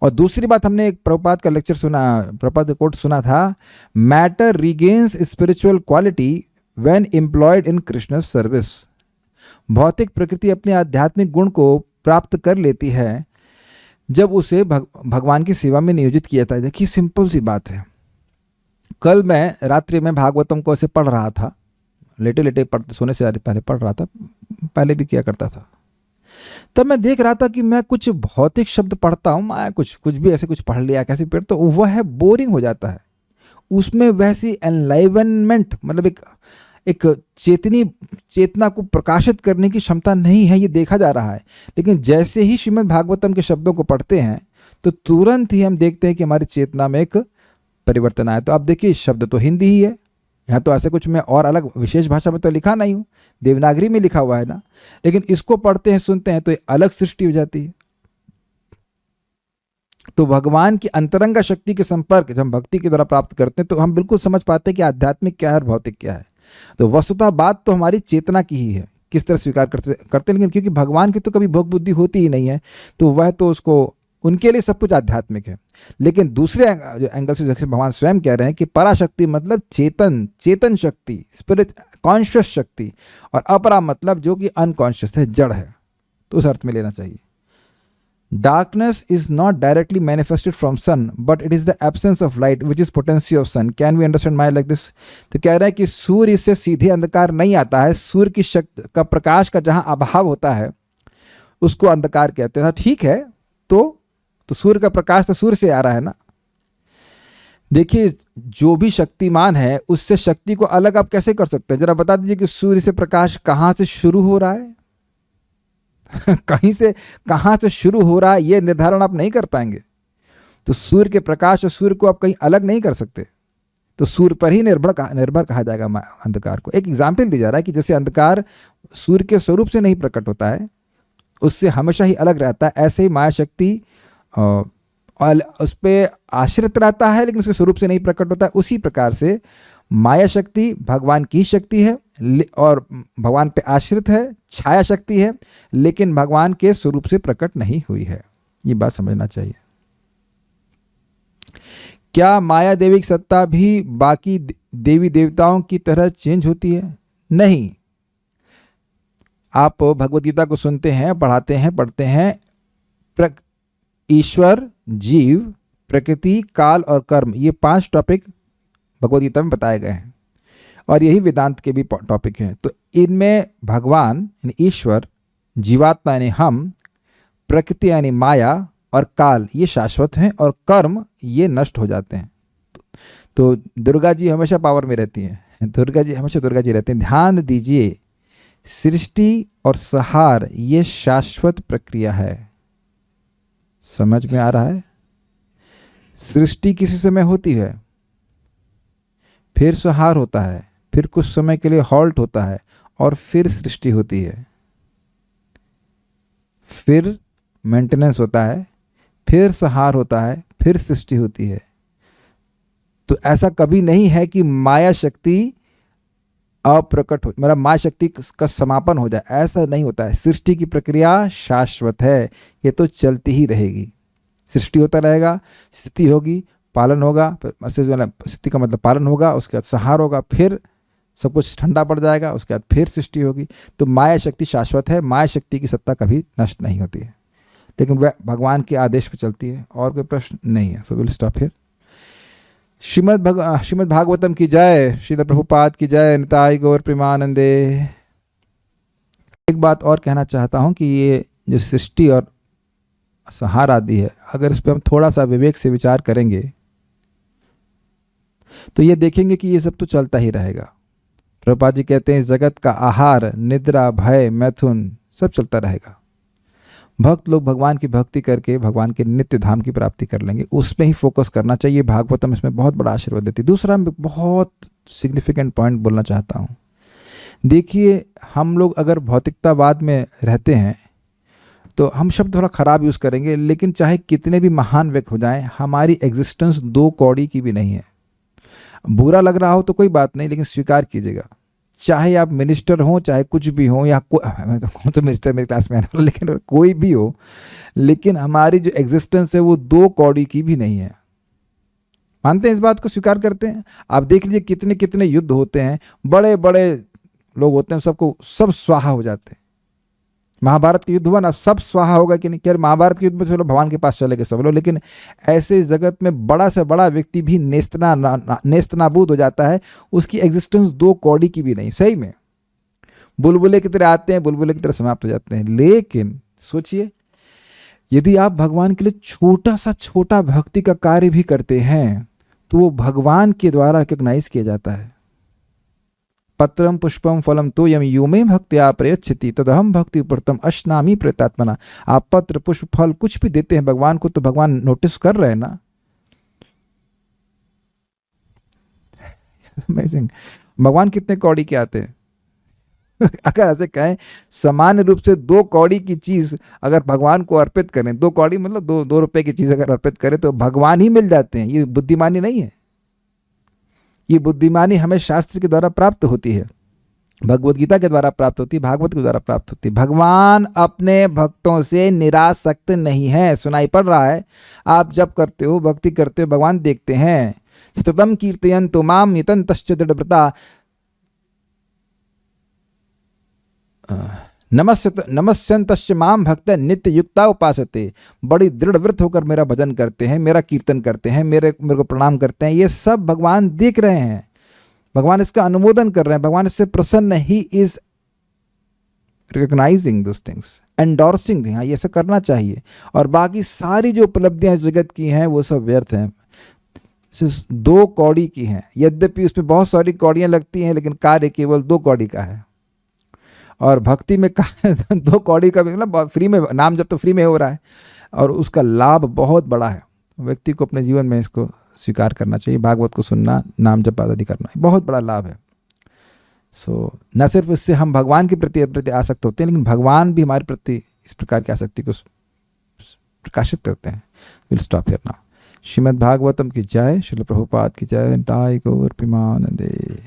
और दूसरी बात, हमने एक प्रभुपाद का लेक्चर सुना, प्रभुपाद का कोट सुना था, matter regains spiritual quality when employed in Krishna service. भौतिक प्रकृति अपने आध्यात्मिक गुण को प्राप्त कर लेती है जब उसे भगवान की सेवा में नियोजित किया जाता है। देखिए सिंपल सी बात है। कल मैं रात्रि में भागवतम को ऐसे पढ़ रहा था, लेटे लेटे पढ़ते, सोने से पहले पढ़ रहा था, पहले भी किया करता था। तब मैं देख रहा था कि मैं कुछ भौतिक शब्द पढ़ता हूँ, मैं कुछ भी ऐसे कुछ पढ़ लिया कैसे पेड़, तो वह बोरिंग हो जाता है। उसमें वैसी एनलाइवनमेंट, मतलब एक चेतना को प्रकाशित करने की क्षमता नहीं है, ये देखा जा रहा है। लेकिन जैसे ही श्रीमद् भागवतम के शब्दों को पढ़ते हैं तो तुरंत ही हम देखते हैं कि हमारी चेतना में एक परिवर्तन आया। तो अब देखिए शब्द तो हिंदी ही है, यहाँ तो ऐसे कुछ मैं और अलग विशेष भाषा में तो लिखा नहीं हूँ, देवनागरी में लिखा हुआ है ना, लेकिन इसको पढ़ते हैं सुनते हैं तो ये अलग सृष्टि हो जाती है। तो भगवान की अंतरंग शक्ति के संपर्क जब हम भक्ति के द्वारा प्राप्त करते हैं तो हम बिल्कुल समझ पाते हैं कि आध्यात्मिक क्या है और भौतिक क्या है। तो वस्तुतः बात तो हमारी चेतना की ही है, किस तरह स्वीकार करते लेकिन क्योंकि भगवान की तो कभी भोग बुद्धि होती ही नहीं है, तो वह तो उसको उनके लिए सब कुछ आध्यात्मिक है। लेकिन दूसरे जो एंगल से जैसे भगवान स्वयं कह रहे हैं कि पराशक्ति मतलब चेतन शक्ति, स्पिरिट कॉन्शियस शक्ति, और अपरा मतलब जो कि अनकॉन्शियस है, जड़ है, तो उस अर्थ में लेना चाहिए। Darkness is not directly manifested from sun, but it is the absence of light, which is potency of sun. Can we understand Maya like this? तो कह रहा है कि सूर्य इससे सीधे अंधकार नहीं आता है, सूर्य की शक्ति का प्रकाश का जहाँ अभाव होता है उसको अंधकार कहते हैं। ठीक है, तो सूर्य का प्रकाश तो सूर्य से आ रहा है ना। देखिए जो भी शक्तिमान है उससे शक्ति को अलग आप कैसे कर सकते हैं? जरा बता दीजिए कि सूर्य से प्रकाश कहाँ से शुरू हो रहा है कहीं से कहाँ से शुरू हो रहा है ये निर्धारण आप नहीं कर पाएंगे। तो सूर्य के प्रकाश और सूर्य को आप कहीं अलग नहीं कर सकते, तो सूर्य पर ही निर्भर कहा जाएगा अंधकार को। एक एग्जाम्पल दिया जा रहा है कि जैसे अंधकार सूर्य के स्वरूप से नहीं प्रकट होता है, उससे हमेशा ही अलग रहता है, ऐसे ही माया शक्ति उस पर आश्रित रहता है लेकिन उसके स्वरूप से नहीं प्रकट होता है। उसी प्रकार से माया शक्ति भगवान की शक्ति है और भगवान पे आश्रित है, छाया शक्ति है, लेकिन भगवान के स्वरूप से प्रकट नहीं हुई है। ये बात समझना चाहिए। क्या माया देवी की सत्ता भी बाकी देवी देवताओं की तरह चेंज होती है? नहीं। आप भगवद गीता को सुनते हैं, पढ़ाते हैं, पढ़ते हैं, ईश्वर, जीव, प्रकृति, काल और कर्म, ये 5 टॉपिक भगवद गीता में बताए गए हैं और यही वेदांत के भी टॉपिक हैं। तो इनमें भगवान यानी ईश्वर, जीवात्मा यानी हम, प्रकृति यानी माया और काल ये शाश्वत हैं और कर्म ये नष्ट हो जाते हैं। तो दुर्गा जी हमेशा पावर में रहती हैं, दुर्गा जी रहती हैं। ध्यान दीजिए, सृष्टि और संहार ये शाश्वत प्रक्रिया है। समझ में आ रहा है? सृष्टि किसी समय होती है, फिर संहार होता है, फिर कुछ समय के लिए हॉल्ट होता है और फिर सृष्टि होती है, फिर मेंटेनेंस होता है, फिर संहार होता है, फिर सृष्टि होती है। तो ऐसा कभी नहीं है कि माया शक्ति अप्रकट हो, मतलब माया शक्ति का समापन हो जाए, ऐसा नहीं होता है। सृष्टि की प्रक्रिया शाश्वत है, ये तो चलती ही रहेगी। सृष्टि होता रहेगा, स्थिति होगी, पालन होगा, स्थिति का मतलब पालन होगा, उसके बाद संहार होगा, फिर सब कुछ ठंडा पड़ जाएगा, उसके बाद फिर सृष्टि होगी। तो माया शक्ति शाश्वत है, माया शक्ति की सत्ता कभी नष्ट नहीं होती है, लेकिन वह भगवान के आदेश पर चलती है। और कोई प्रश्न नहीं है, so will stop here. Shrimad Bhagavatam की जय, श्रील प्रभुपाद की जय, निताई गौर प्रेमानंदे। एक बात और कहना चाहता हूँ कि ये जो सृष्टि और संहार आदि है, अगर इस पर हम थोड़ा सा विवेक से विचार करेंगे तो ये देखेंगे कि ये सब तो चलता ही रहेगा। प्रभुपाद जी कहते हैं इस जगत का आहार, निद्रा, भय, मैथुन सब चलता रहेगा। भक्त लोग भगवान की भक्ति करके भगवान के नित्य धाम की प्राप्ति कर लेंगे, उसमें ही फोकस करना चाहिए। भागवतम इसमें बहुत बड़ा आशीर्वाद देती है। दूसरा मैं बहुत सिग्निफिकेंट पॉइंट बोलना चाहता हूँ। देखिए हम लोग अगर भौतिकतावाद में रहते हैं तो हम शब्द थोड़ा ख़राब यूज़ करेंगे, लेकिन चाहे कितने भी महान व्यक्ति हो जाएं, हमारी एग्जिस्टेंस 2 कौड़ी की भी नहीं है। बुरा लग रहा हो तो कोई बात नहीं, लेकिन स्वीकार कीजिएगा, चाहे आप मिनिस्टर हों, चाहे कुछ भी हो, या मैं तो मिनिस्टर मेरे क्लास में आने वाला, लेकिन कोई भी हो, लेकिन हमारी जो एग्जिस्टेंस है वो 2 कौड़ी की भी नहीं है। मानते हैं इस बात को, स्वीकार करते हैं? आप देख लीजिए कितने कितने युद्ध होते हैं, बड़े बड़े लोग होते हैं, सब स्वाहा हो जाते हैं। महाभारत के युद्ध हुआ ना, सब स्वाहा होगा कि नहीं? क्या महाभारत के युद्ध में चलो भगवान के पास चले गए सब लोग, लेकिन ऐसे जगत में बड़ा से बड़ा व्यक्ति भी नेस्त नाबूद हो जाता है, उसकी एग्जिस्टेंस 2 कौड़ी की भी नहीं। सही में बुलबुले की तरह आते हैं, बुलबुले की तरह समाप्त हो जाते हैं। लेकिन सोचिए, यदि आप भगवान के लिए छोटा भक्ति का कार्य भी करते हैं तो वो भगवान के द्वारा रिकॉग्नाइज किया जाता है। पत्रम पुष्पम फलम तो यम यूमे भक्त्या प्रयच्छति तदहम भक्ति उपरतम अश्नामी प्रेतात्मना। आप पत्र पुष्प फल कुछ भी देते हैं भगवान को, तो भगवान नोटिस कर रहे हैं ना। अमेजिंग। भगवान कितने कौड़ी के आते हैं। अगर ऐसे कहें सामान्य रूप से 2 कौड़ी की चीज़ अगर भगवान को अर्पित करें, 2 कौड़ी मतलब 2 रुपए की चीज़ अगर अर्पित करें तो भगवान ही मिल जाते हैं। ये बुद्धिमानी नहीं है, ये बुद्धिमानी हमें शास्त्र के द्वारा प्राप्त होती है, भगवत गीता के द्वारा प्राप्त होती है, भागवत के द्वारा प्राप्त होती है। भगवान अपने भक्तों से निरासक्त नहीं है। सुनाई पड़ रहा है, आप जब करते हो, भक्ति करते हो, भगवान देखते हैं। सततम कीर्तयन्तु माम नितन्तश्च दृढ़व्रता नमस्यन्तश्च माम भक्त नित्य युक्ता उपासते। बड़ी दृढ़व्रत होकर मेरा भजन करते हैं, मेरा कीर्तन करते हैं, मेरे को प्रणाम करते हैं। ये सब भगवान देख रहे हैं, भगवान इसका अनुमोदन कर रहे हैं, भगवान इससे प्रसन्न है। He is recognising those things, endorsing. हाँ, ये सब करना चाहिए। और बाकी सारी जो उपलब्धियां इस जगत की हैं वो सब व्यर्थ हैं, सिर्फ 2 कौड़ी की हैं। यद्यपि उसमें बहुत सारी कौड़ियां लगती हैं, लेकिन कार्य केवल 2 कौड़ी का है। और भक्ति में 2 कौड़ी का भी मतलब फ्री में, नाम जब तो फ्री में हो रहा है और उसका लाभ बहुत बड़ा है। व्यक्ति को अपने जीवन में इसको स्वीकार करना चाहिए। भागवत को सुनना, नाम जप आदि करना बहुत बड़ा लाभ है। सो न सिर्फ इससे हम भगवान के प्रति आसक्त होते हैं, लेकिन भगवान भी हमारे प्रति इस प्रकार की आसक्ति को प्रकाशित करते हैं। Will stop here now. Shrimad Bhagavatam की जय, श्रील प्रभुपाद की जय। निताय गौर प्रेमानंदे।